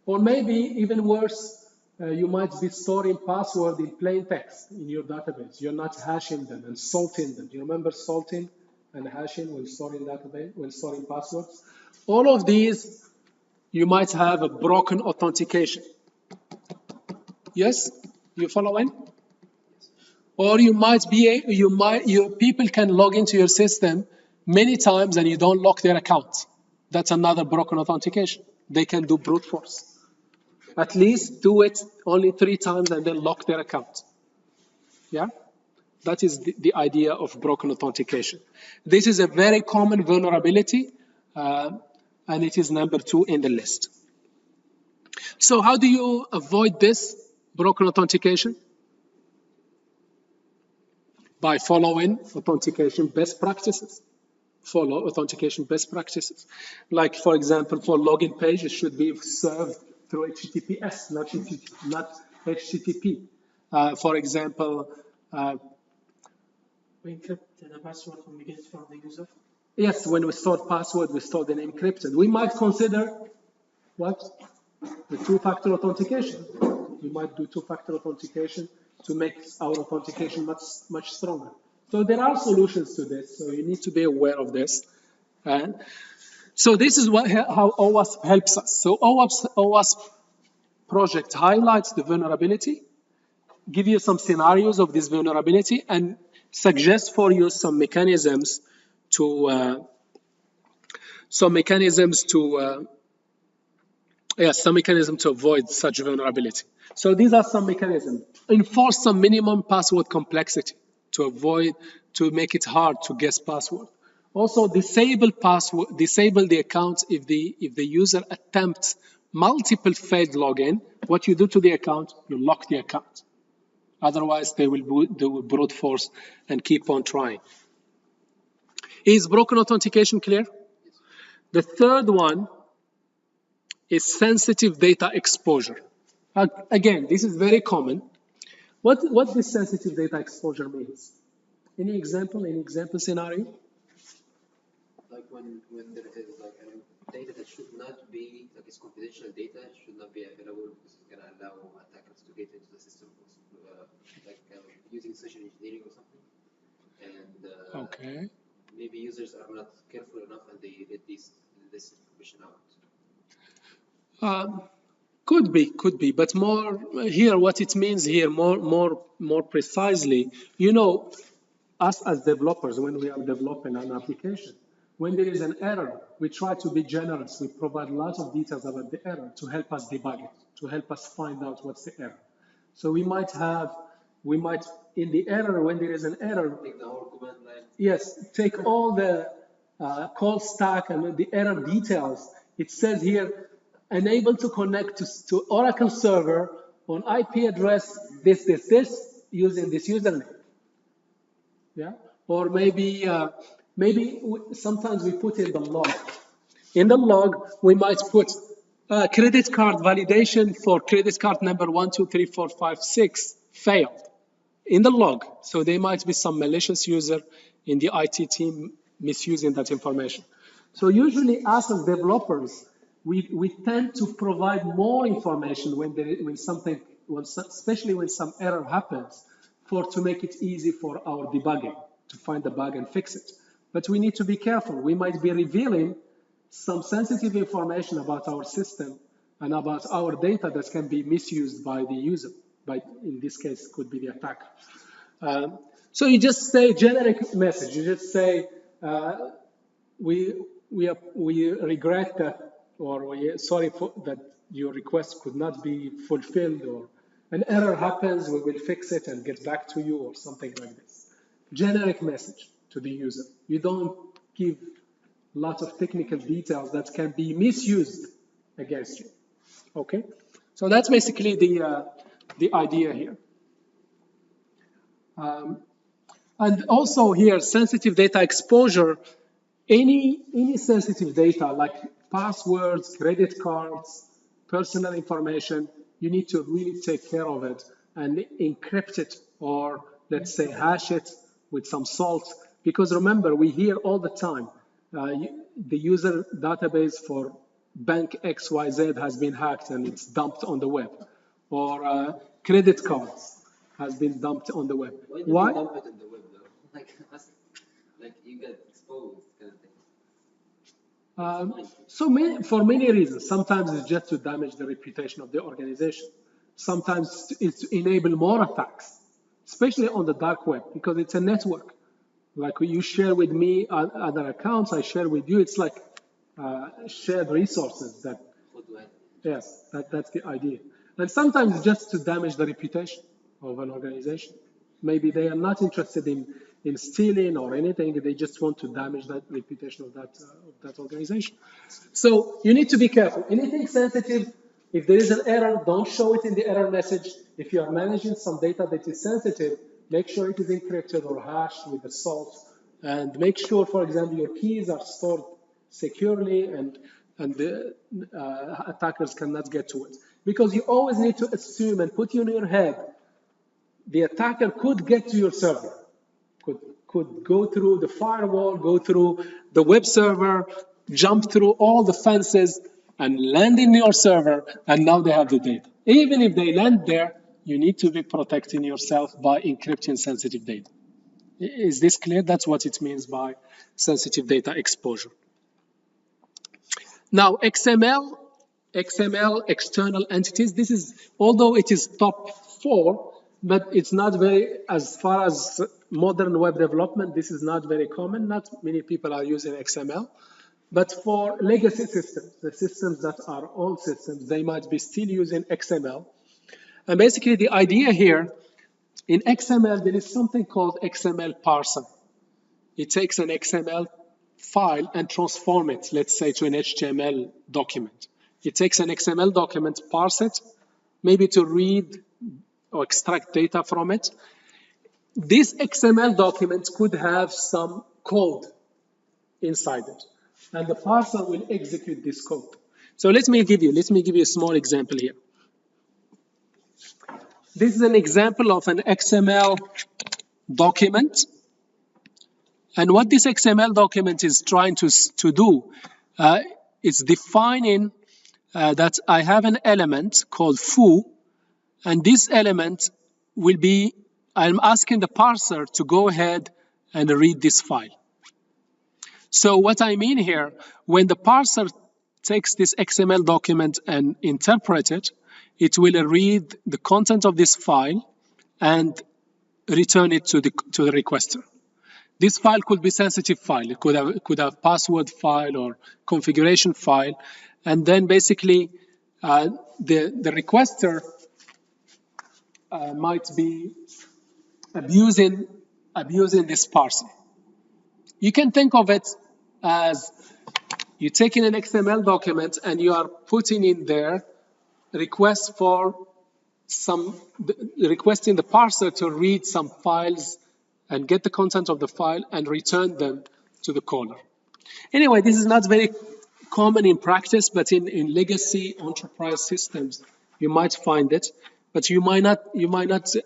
Speaker 1: Or maybe even worse, you might be storing password in plain text in your database. You're not hashing them and salting them. Do you remember salting and hashing when storing database, when storing passwords? All of these, you might have a broken authentication. Yes, you following? Or you might be, your people can log into your system many times and you don't lock their account. That's another broken authentication. They can do brute force. At least do it only 3 times and then lock their account. Yeah? That is the idea of broken authentication. This is a very common vulnerability, and it is number 2 in the list. So how do you avoid this broken authentication? By following authentication best practices. Follow authentication best practices. Like, for example, for login page, it should be served through HTTPS, not HTTP. For example,
Speaker 2: We encrypt the password when we get it from the user.
Speaker 1: yes, when we store password, we store them encrypted. We might consider what? The 2-factor authentication. We might do 2-factor authentication to make our authentication much stronger. So there are solutions to this, so you need to be aware of this. So this is how OWASP helps us. So OWASP project highlights the vulnerability, give you some scenarios of this vulnerability, and suggest for you some mechanisms to avoid such vulnerability. So these are some mechanisms. Enforce some minimum password complexity to make it hard to guess password. Also, disable the account if the user attempts multiple failed login. What you do to the account, you lock the account. Otherwise, they will brute force and keep on trying. Is broken authentication clear? The third one is sensitive data exposure. Again, this is very common. What this sensitive data exposure means? Any example scenario?
Speaker 3: Like when there is like data that should not be, like it's confidential data, should not be available because it's going to allow attackers to get into the system, using social engineering or something. And
Speaker 1: Okay.
Speaker 3: maybe users are not careful enough and they let this information out.
Speaker 1: Could be, but more here, what it means here, more precisely, us as developers, when we are developing an application, when there is an error, we try to be generous. We provide lots of details about the error to help us debug it, to help us find out what's the error. So we might, in the error, when there is an error,
Speaker 3: take the whole command line.
Speaker 1: Yes, take all the call stack and the error details. It says here, unable to connect to Oracle server on IP address this, using this username. Yeah, or maybe sometimes we put in the log. In the log, we might put credit card validation for credit card number 1, 2, 3, 4, 5, 6 failed in the log. So there might be some malicious user in the IT team misusing that information. So usually us as developers, we tend to provide more information especially when some error happens, to make it easy for our debugging, to find the bug and fix it. But we need to be careful. We might be revealing some sensitive information about our system and about our data that can be misused by the user. In this case, could be the attacker. So you just say generic message. You just say, we regret that, or we're sorry that your request could not be fulfilled, or an error happens, we will fix it and get back to you, or something like this. Generic message to the user. You don't give lots of technical details that can be misused against you. Okay? So that's basically the idea here. And also here, sensitive data exposure. Any sensitive data, like passwords, credit cards, personal information, you need to really take care of it and encrypt it, or let's say hash it with some salt. Because remember, we hear all the time, the user database for bank XYZ has been hacked and it's dumped on the web, or credit cards has been dumped on the web.
Speaker 3: Why do you dump it on the web though? Like you get exposed kind of thing.
Speaker 1: For many reasons. Sometimes it's just to damage the reputation of the organization. Sometimes it's to enable more attacks, especially on the dark web, because it's a network. Like you share with me other accounts, I share with you. It's like shared resources. Yes, that's the idea. And sometimes it's just to damage the reputation of an organization. Maybe they are not interested in stealing or anything. They just want to damage that reputation of that organization. So you need to be careful. Anything sensitive, if there is an error, don't show it in the error message. If you are managing some data that is sensitive, make sure it is encrypted or hashed with a salt. And make sure, for example, your keys are stored securely and the attackers cannot get to it. Because you always need to assume and put in your head, the attacker could get to your server, could go through the firewall, go through the web server, jump through all the fences and land in your server, and now they have the data. Even if they land there, you need to be protecting yourself by encrypting sensitive data. Is this clear? That's what it means by sensitive data exposure. Now, XML External Entities, this is, although it is top 4, but it's not very, as far as modern web development, this is not very common. Not many people are using XML. But for legacy systems, the systems that are old systems, they might be still using XML. And basically the idea here, in XML, there is something called XML parser. It takes an XML file and transform it, let's say, to an HTML document. It takes an XML document, parse it, maybe to read or extract data from it. This XML document could have some code inside it, and the parser will execute this code. So let me give you a small example here. This is an example of an XML document. And what this XML document is trying to do, it's defining that I have an element called foo, and this element will be, I'm asking the parser to go ahead and read this file. So what I mean here, when the parser takes this XML document and interprets it, it will read the content of this file and return it to the requester. This file could be sensitive file. It could have password file or configuration file, and then basically the requester might be abusing this parser. You can think of it as you're taking an XML document and you are putting in there requests for requesting the parser to read some files and get the content of the file and return them to the caller. Anyway, this is not very common in practice, but in legacy enterprise systems, you might find it, but you might not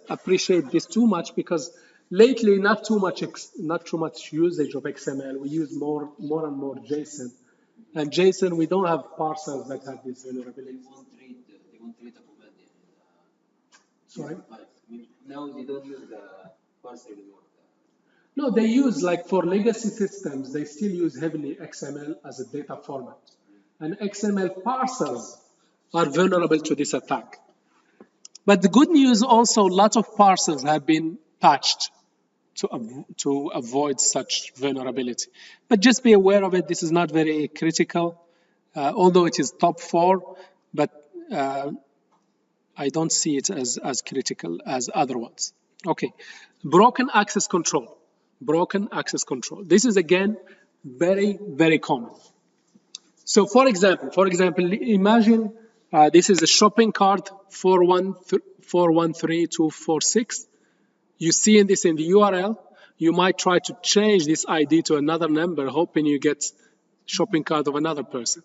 Speaker 1: appreciate this too much, because lately not too much usage of XML. We use more and more JSON, and JSON we don't have parsers that have this vulnerability.
Speaker 3: They won't read a command.
Speaker 1: Sorry?
Speaker 3: Now they don't use the parser anymore.
Speaker 1: No, they use, like for legacy systems, they still use heavily XML as a data format. And XML parsers are vulnerable to this attack. But the good news also, lots of parsers have been patched to avoid such vulnerability. But just be aware of it. This is not very critical, although it is top 4, but I don't see it as critical as other ones. Okay, broken access control. Broken access control. This is again very, very common. So for example, imagine this is a shopping cart 413246. You see this in the URL. You might try to change this ID to another number, hoping you get shopping cart of another person.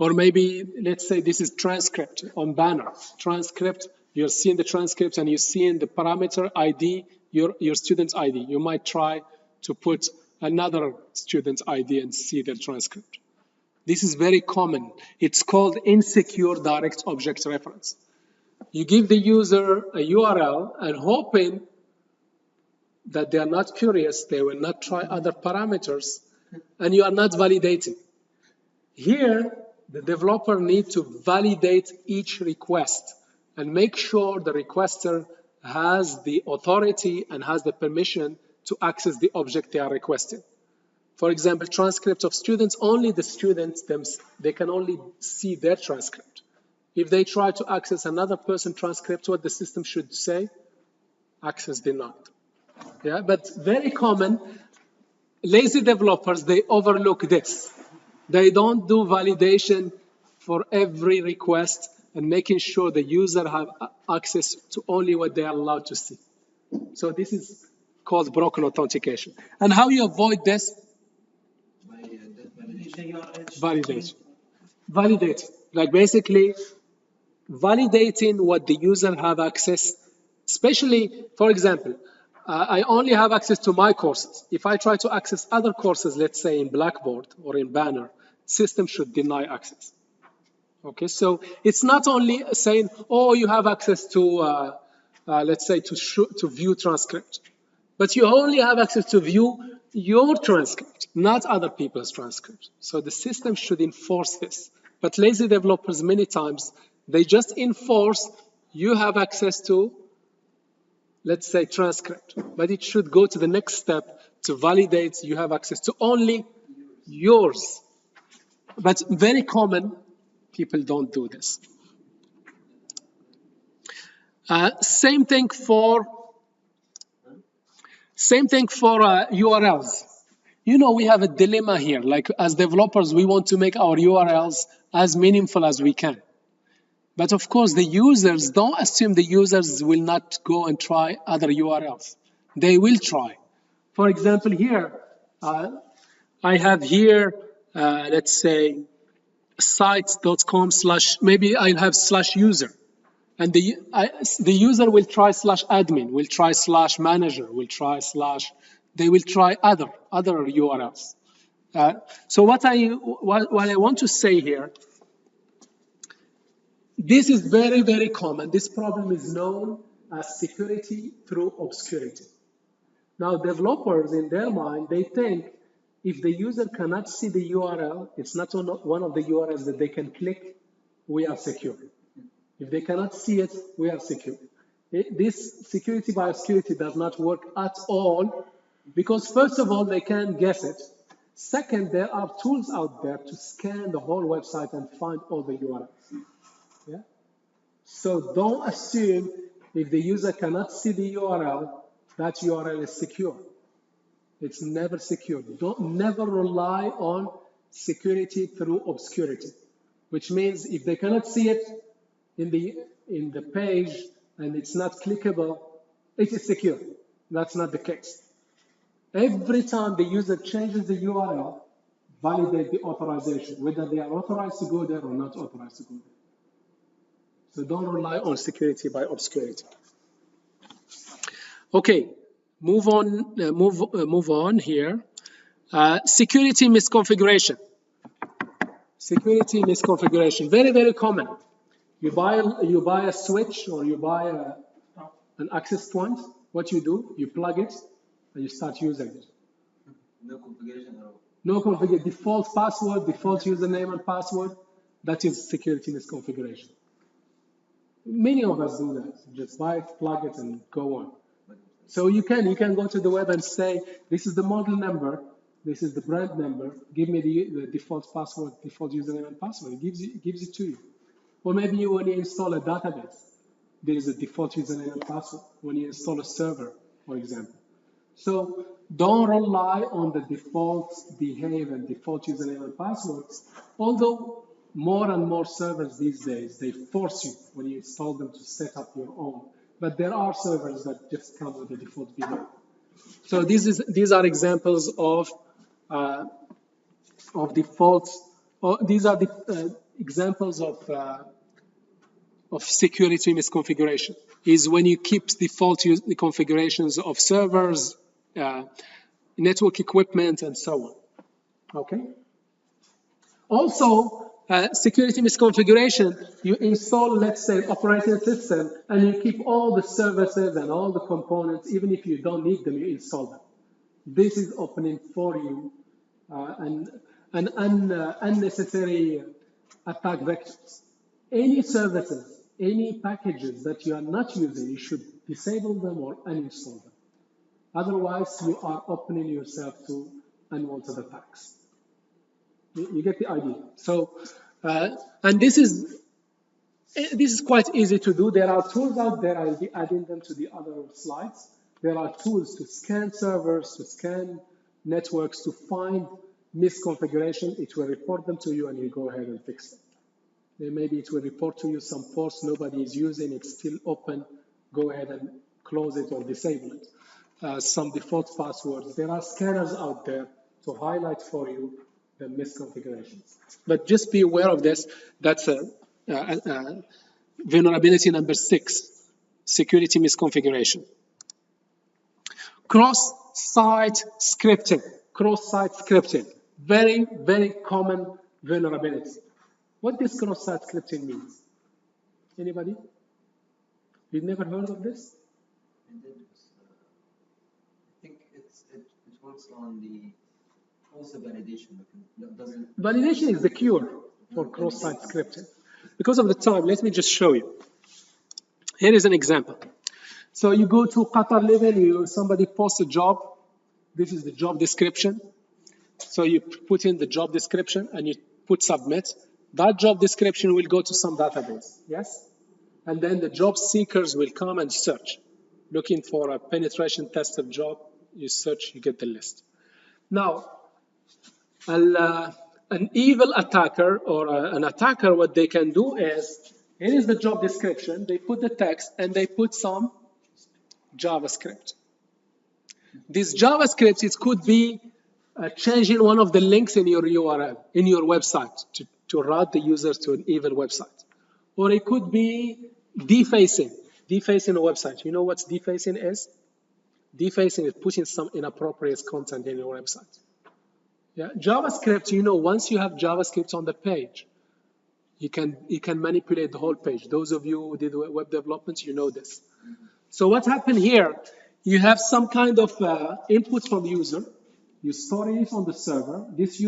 Speaker 1: Or maybe, let's say this is transcript on banner. Transcript, you're seeing the transcript and you're seeing the parameter ID, your student's ID. You might try to put another student's ID and see their transcript. This is very common. It's called insecure direct object reference. You give the user a URL and hoping that they are not curious, they will not try other parameters, and you are not validating. Here, the developer needs to validate each request and make sure the requester has the authority and has the permission to access the object they are requesting. For example, transcript of students, only the students, they can only see their transcript. If they try to access another person's transcript, what the system should say? Access denied. Yeah, but very common, lazy developers, they overlook this. They don't do validation for every request and making sure the user have access to only what they are allowed to see. So this is called broken authentication. And how you avoid this? Validation. Validate. Like basically validating what the user have access, especially, for example, I only have access to my courses. If I try to access other courses, let's say in Blackboard or in Banner, system should deny access. Okay, so it's not only saying, oh, you have access to, let's say, to view transcript, but you only have access to view your transcript, not other people's transcript. So the system should enforce this. But lazy developers, many times, they just enforce you have access to, let's say, transcript. But it should go to the next step to validate you have access to only yours. But very common, people don't do this. Same thing for URLs. You know, we have a dilemma here. Like as developers, we want to make our URLs as meaningful as we can. But of course, the users, don't assume the users will not go and try other URLs. They will try. For example, here, I have here, let's say, sites.com / maybe I'll have /user. And the user will try /admin, will try /manager, will try they will try other URLs. So what I want to say here, this is very, very common. This problem is known as security through obscurity. Now, developers, in their mind, they think if the user cannot see the URL, it's not one of the URLs that they can click, we are secure. If they cannot see it, we are secure. This security by obscurity does not work at all because, first of all, they can't guess it. Second, there are tools out there to scan the whole website and find all the URLs. Yeah? So don't assume if the user cannot see the URL, that URL is secure. It's never secure. Never rely on security through obscurity, which means if they cannot see it in the page and it's not clickable, it is secure. That's not the case. Every time the user changes the URL, validate the authorization, whether they are authorized to go there or not authorized to go there. So don't rely on security by obscurity. Okay, move on here. Security misconfiguration. Security misconfiguration, very, very common. You buy a switch or you buy an access point. What you do, you plug it and you start using it.
Speaker 3: No configuration at all.
Speaker 1: No configuration. Default password, default username and password. That is security misconfiguration. Many of us do that. Just buy it, plug it, and go on. So you can go to the web and say, this is the model number, this is the brand number, give me the default password, default username and password. It gives it to you. Or maybe when you install a database, there is a default username and password. When you install a server, for example. So don't rely on the default behave and default username and passwords, although more and more servers these days, they force you when you install them to set up your own. But there are servers that just come with the default behavior. So these are examples of defaults. These are the examples of security misconfiguration is when you keep default configurations of servers, network equipment, and so on. Okay. Also, security misconfiguration, you install, let's say, operating system, and you keep all the services and all the components, even if you don't need them, you install them. This is opening for you unnecessary attack vectors. Any services, any packages that you are not using, you should disable them or uninstall them. Otherwise, you are opening yourself to unwanted attacks. You get the idea. So, and this is quite easy to do. There are tools out there. I'll be adding them to the other slides. There are tools to scan servers, to scan networks, to find misconfiguration. It will report them to you, and you go ahead and fix them. Then maybe it will report to you some ports nobody is using. It's still open. Go ahead and close it or disable it. Some default passwords. There are scanners out there to highlight for you the misconfigurations. But just be aware of this. That's vulnerability number 6, security misconfiguration. Cross-site scripting. Cross-site scripting. Very, very common vulnerability. What does cross-site scripting mean? Anybody? You've never heard of this?
Speaker 4: I think it works on the also validation.
Speaker 1: Validation is the cure for cross-site scripting. Because of the time, let me just show you. Here is an example. So you go to Qatar Living, somebody posts a job. This is the job description. So you put in the job description and you put submit. That job description will go to some database, yes? And then the job seekers will come and search. Looking for a penetration tested job, you search, you get the list. Now, an evil attacker or an attacker, what they can do is, here is the job description, they put the text and they put some JavaScript. This JavaScript, it could be changing one of the links in your URL, in your website, to route the users to an evil website. Or it could be defacing a website. You know what defacing is? Defacing is putting some inappropriate content in your website. Yeah, JavaScript, once you have JavaScript on the page, you can manipulate the whole page. Those of you who did web development, you know this. So what happened here? You have some kind of input from the user. You store it on the server. This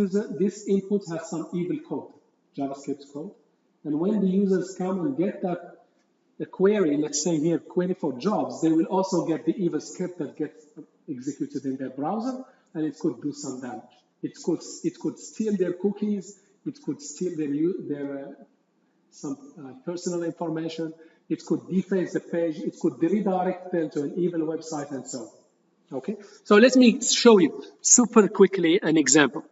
Speaker 1: input has some evil code, JavaScript code. And when the users come and get the query, let's say here, query for jobs, they will also get the evil script that gets executed in their browser, and it could do some damage. It could steal their cookies. It could steal their some personal information. It could deface the page. It could redirect them to an evil website and so on. Okay, so let me show you super quickly an example.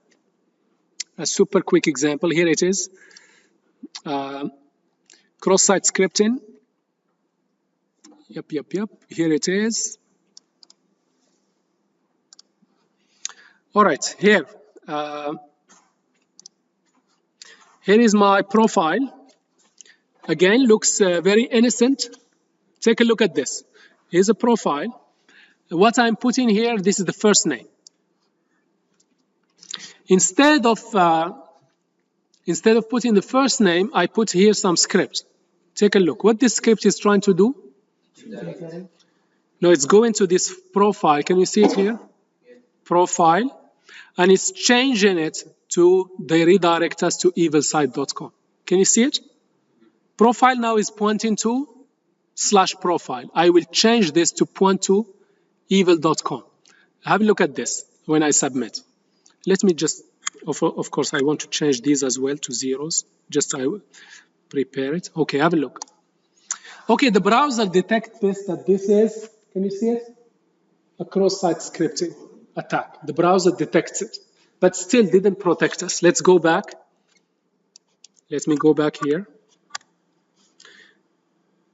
Speaker 1: A super quick example. Here it is. Cross-site scripting. Yep. Here it is. All right, here. Here is my profile. Again, looks very innocent. Take a look at this. Here's a profile. What I'm putting here, this is the first name. Instead of putting the first name, I put here some script. Take a look. What this script is trying to do? No, it's going to this profile. Can you see it here? Profile. And it's changing it to the redirect us to evilsite.com. Can you see it? Profile now is pointing to /profile. I will change this to point to evil.com. Have a look at this when I submit. Let me just, of course, I want to change these as well to zeros. Just I will prepare it. Okay, have a look. Okay, the browser detects this, that this is, can you see it? A cross-site scripting attack. The browser detects it, but still didn't protect us. Let's go back. Let me go back here.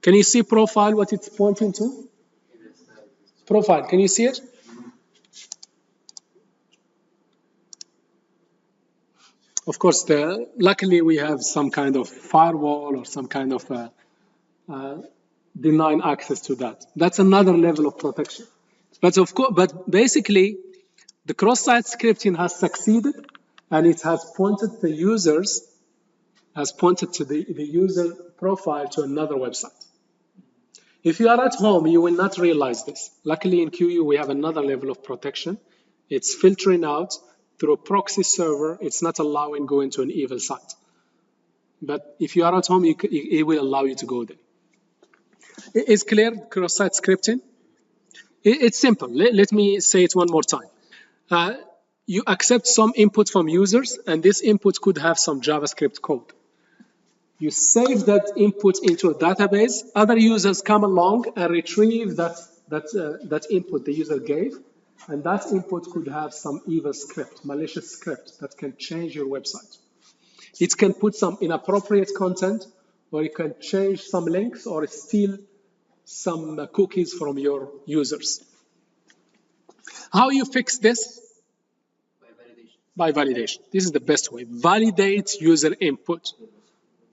Speaker 1: Can you see profile, what it's pointing to? Profile, can you see it? Of course, luckily we have some kind of firewall or some kind of denying access to that. That's another level of protection. But of course, but basically, the cross-site scripting has succeeded, and it has pointed the users, has pointed to the user profile to another website. If you are at home, you will not realize this. Luckily, in QU, we have another level of protection. It's filtering out through a proxy server. It's not allowing going to an evil site. But if you are at home, it will allow you to go there. It's clear, cross-site scripting? It's simple. Let me say it one more time. You accept some input from users, and this input could have some JavaScript code. You save that input into a database. Other users come along and retrieve that input the user gave, and that input could have some evil script, malicious script that can change your website. It can put some inappropriate content, or it can change some links, or steal some cookies from your users. How you fix this? By validation. This is the best way. Validate user input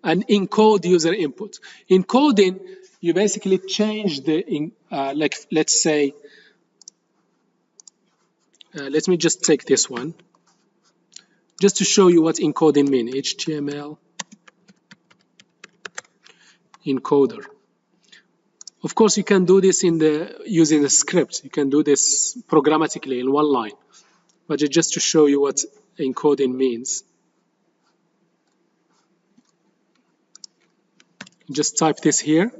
Speaker 1: and encode user input. In coding, you basically change the, like, let's say, let me just take this one, just to show you what encoding means. HTML encoder. Of course, you can do this using a script. You can do this programmatically in one line. But just to show you what encoding means. Just type this here,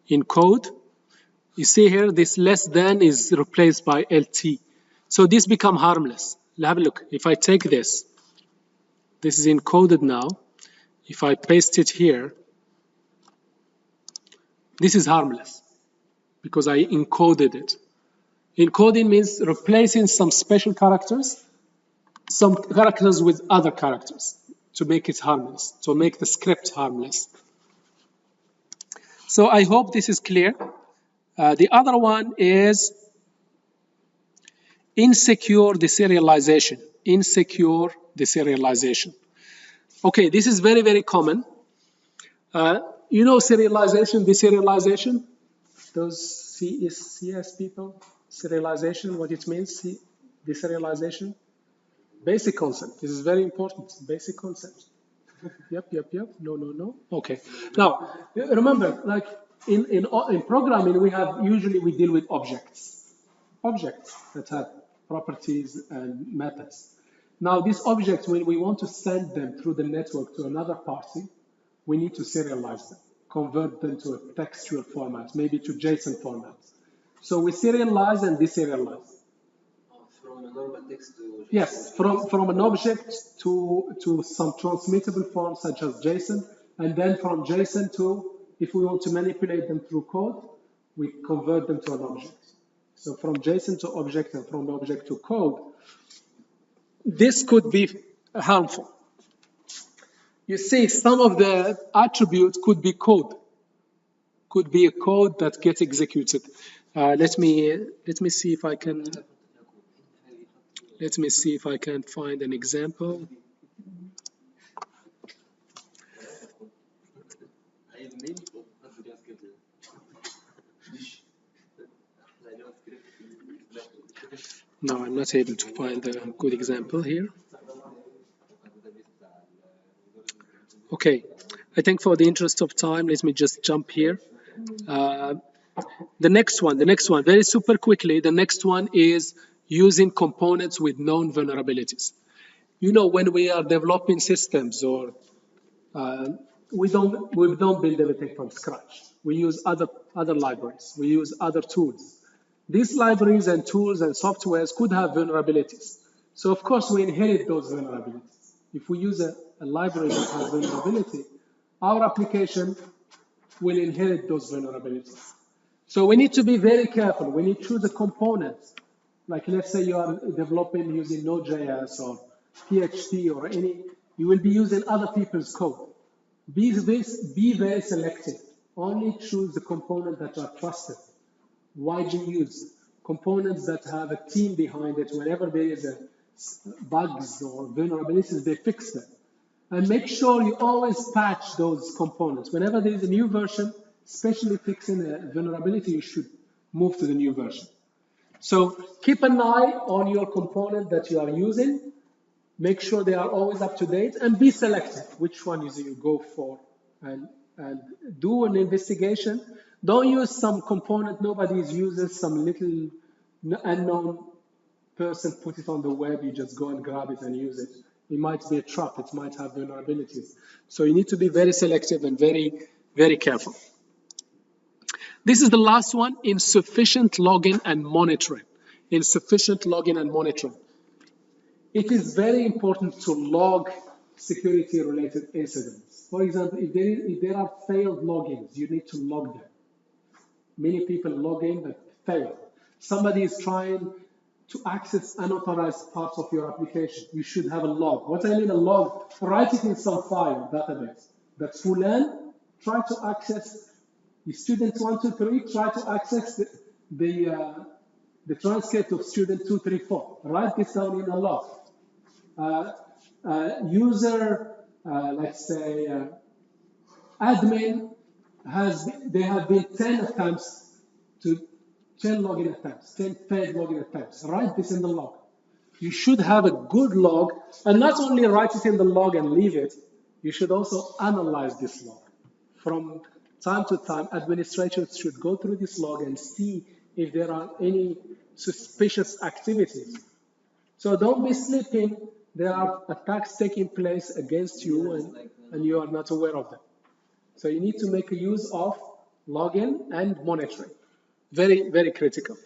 Speaker 1: encode. You see here, this less than is replaced by LT. So this become harmless. Have a look. If I take this is encoded now. If I paste it here, this is harmless because I encoded it. Encoding means replacing some special characters, some characters with other characters to make it harmless, to make the script harmless. So I hope this is clear. The other one is insecure deserialization. Insecure deserialization. Okay, this is very, very common. You know serialization, deserialization? Those CS people, serialization, what it means, deserialization? Basic concept. This is very important. Basic concept. Yep. No. Okay. Now, remember, like in programming, we deal with objects that have properties and methods. Now, these objects, when we want to send them through the network to another party, we need to serialize them, convert them to a textual format, maybe to JSON format. So we serialize and deserialize.
Speaker 3: From a normal text to...
Speaker 1: Yes, from an object to some transmittable form such as JSON, and then from JSON to, if we want to manipulate them through code, we convert them to an object. So from JSON to object and from object to code, this could be harmful. You see, some of the attributes could be code, could be a code that gets executed. Let me see if I can. Let me see if I can find an example. No, I'm not able to find a good example here. Okay, I think for the interest of time, let me just jump here. The next one, very super quickly, the next one is using components with known vulnerabilities. You know, when we are developing systems or we don't build everything from scratch. We use other libraries. We use other tools. These libraries and tools and softwares could have vulnerabilities. So of course we inherit those vulnerabilities. If we use a library that has vulnerability, our application will inherit those vulnerabilities. So we need to be very careful. We need to choose a component. Like let's say you are developing using Node.js or PHP or any, you will be using other people's code. Be very selective. Only choose the components that are trusted, widely used, components that have a team behind it. Whenever there is a bugs or vulnerabilities, they fix them. And make sure you always patch those components. Whenever there is a new version, especially fixing a vulnerability, you should move to the new version. So keep an eye on your component that you are using. Make sure they are always up to date and be selective which one you go for, and do an investigation. Don't use some component nobody uses, some little unknown person put it on the web, you just go and grab it and use it. It might be a trap, it might have vulnerabilities. So you need to be very selective and very, very careful. This is the last one, insufficient logging and monitoring. Insufficient logging and monitoring. It is very important to log security-related incidents. For example, if there are failed logins, you need to log them. Many people log in but fail. Somebody is trying to access unauthorized parts of your application. You should have a log. What I mean a log, write it in some file, database. That Fulan try to access, the student 123 try to access the transcript of student 234. Write this down in a log. User, let's say, admin they have been 10 attempts to 10 login attempts, 10 failed login attempts. Write this in the log. You should have a good log, and not only write it in the log and leave it, you should also analyze this log. From time to time, administrators should go through this log and see if there are any suspicious activities. So don't be sleeping. There are attacks taking place against you, and you are not aware of them. So you need to make use of login and monitoring. Very, very critical.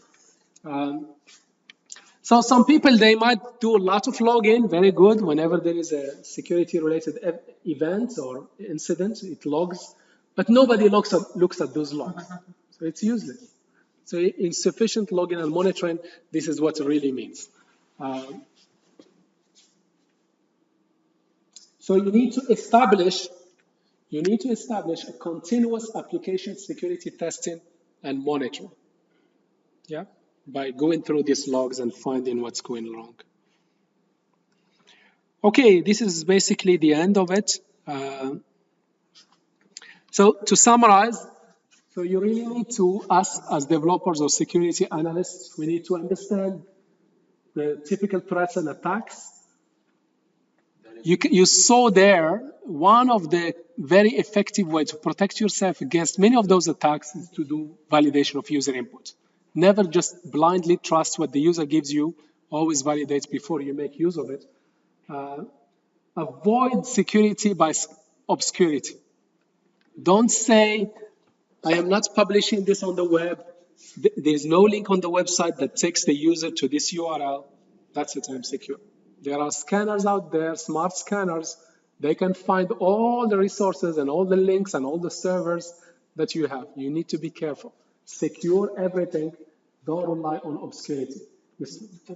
Speaker 1: So some people, they might do a lot of login, very good. Whenever there is a security-related event or incident, it logs. But nobody looks at those logs. So it's useless. So insufficient login and monitoring, this is what it really means. So you need to establish a continuous application security testing and monitoring. Yeah, by going through these logs and finding what's going wrong. Okay, this is basically the end of it. So to summarize, so you really need to, us as developers or security analysts, we need to understand the typical threats and attacks. You saw there, one of the very effective ways to protect yourself against many of those attacks is to do validation of user input. Never just blindly trust what the user gives you. Always validate before you make use of it. Avoid security by obscurity. Don't say, I am not publishing this on the web. There's no link on the website that takes the user to this URL. That's it, I'm secure. There are scanners out there, smart scanners. They can find all the resources and all the links and all the servers that you have. You need to be careful. Secure everything. Don't rely on obscurity.
Speaker 2: Do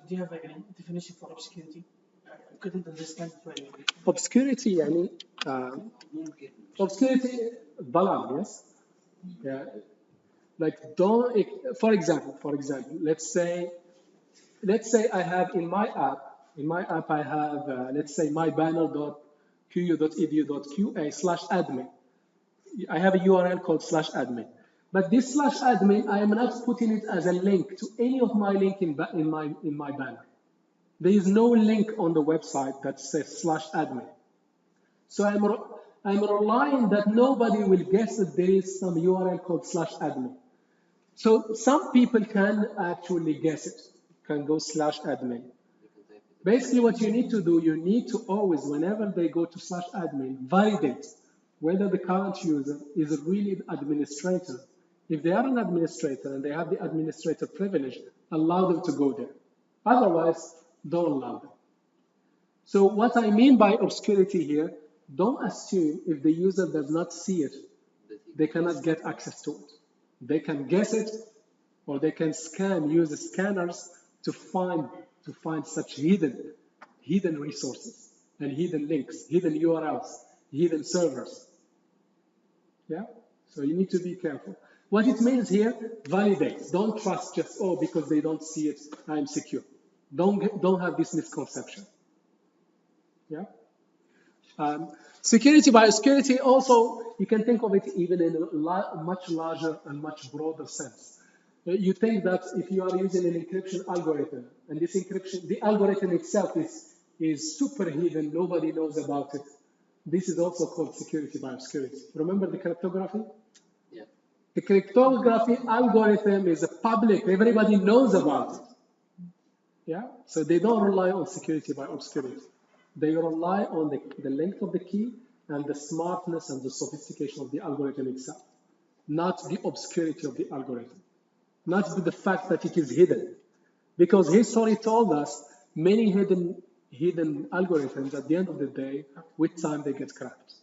Speaker 2: you have a definition for obscurity? I couldn't understand it very well.
Speaker 1: Obscurity, يعني, obscurity, ظلام, yes? Yeah. Like don't, for example, let's say I have in my app I have, let's say mybanner.qu.edu.qa/admin. I have a URL called /admin. But this /admin, I am not putting it as a link to any of my link in my banner. There is no link on the website that says /admin. So I'm relying that nobody will guess that there is some URL called /admin. So some people can actually guess it, can go /admin. Basically what you need to do, you need to always, whenever they go to /admin, validate whether the current user is really an administrator. If they are an administrator and they have the administrator privilege, allow them to go there. Otherwise, don't allow them. So what I mean by obscurity here, don't assume if the user does not see it, they cannot get access to it. They can guess it, or they can use the scanners to find such hidden resources and hidden links, hidden URLs, hidden servers. Yeah? So you need to be careful. What it means here, validate. Don't trust just, oh, because they don't see it, I'm secure. Don't have this misconception. Yeah? Security by obscurity also, you can think of it even in a much larger and much broader sense. You think that if you are using an encryption algorithm, and this encryption, the algorithm itself is super hidden, nobody knows about it. This is also called security by obscurity. Remember the cryptography?
Speaker 3: Yeah.
Speaker 1: The cryptography algorithm is public, everybody knows about it. Yeah, so they don't rely on security by obscurity. They rely on the length of the key and the smartness and the sophistication of the algorithm itself, not the obscurity of the algorithm, not the fact that it is hidden. Because history told us many hidden algorithms, at the end of the day, with time they get cracked.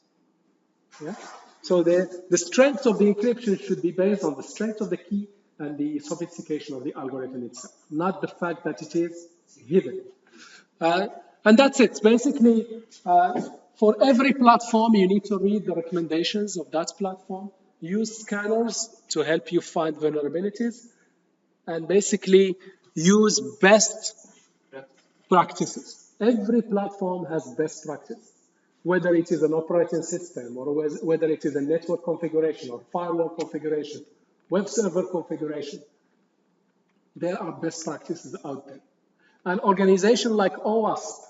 Speaker 1: Yeah? So the strength of the encryption should be based on the strength of the key and the sophistication of the algorithm itself, not the fact that it is hidden. And that's it. Basically, for every platform, you need to read the recommendations of that platform, use scanners to help you find vulnerabilities, and basically use best practices. Every platform has best practice, whether it is an operating system or whether it is a network configuration or firewall configuration, web server configuration. There are best practices out there. An organization like OWASP,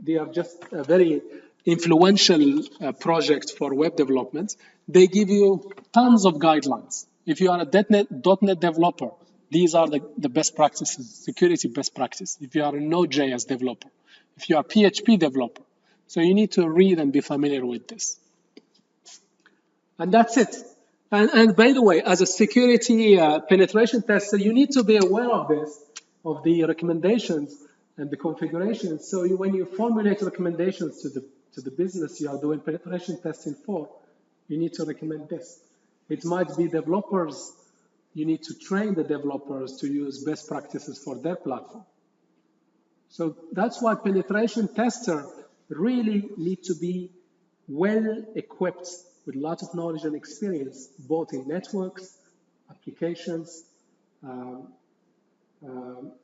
Speaker 1: they are just a very influential project for web development. They give you tons of guidelines. If you are a .NET developer, these are the best practices, security best practice. If you are a Node.js developer, if you are a PHP developer. So you need to read and be familiar with this. And that's it. And by the way, as a security penetration tester, you need to be aware of this, of the recommendations and the configurations. So when you formulate recommendations to the business you are doing penetration testing for, you need to recommend this. It might be developers. You need to train the developers to use best practices for their platform. So that's why penetration testers really need to be well equipped with lots of knowledge and experience, both in networks, applications,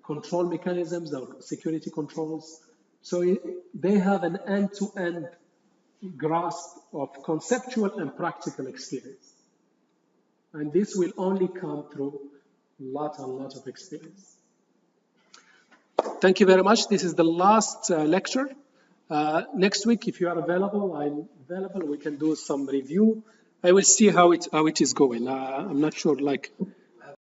Speaker 1: control mechanisms or security controls. So they have an end-to-end grasp of conceptual and practical experience. And this will only come through a lot of experience. Thank you very much. This is the last lecture. Next week, if you are available, I'm available. We can do some review. I will see how it is going. I'm not sure, like,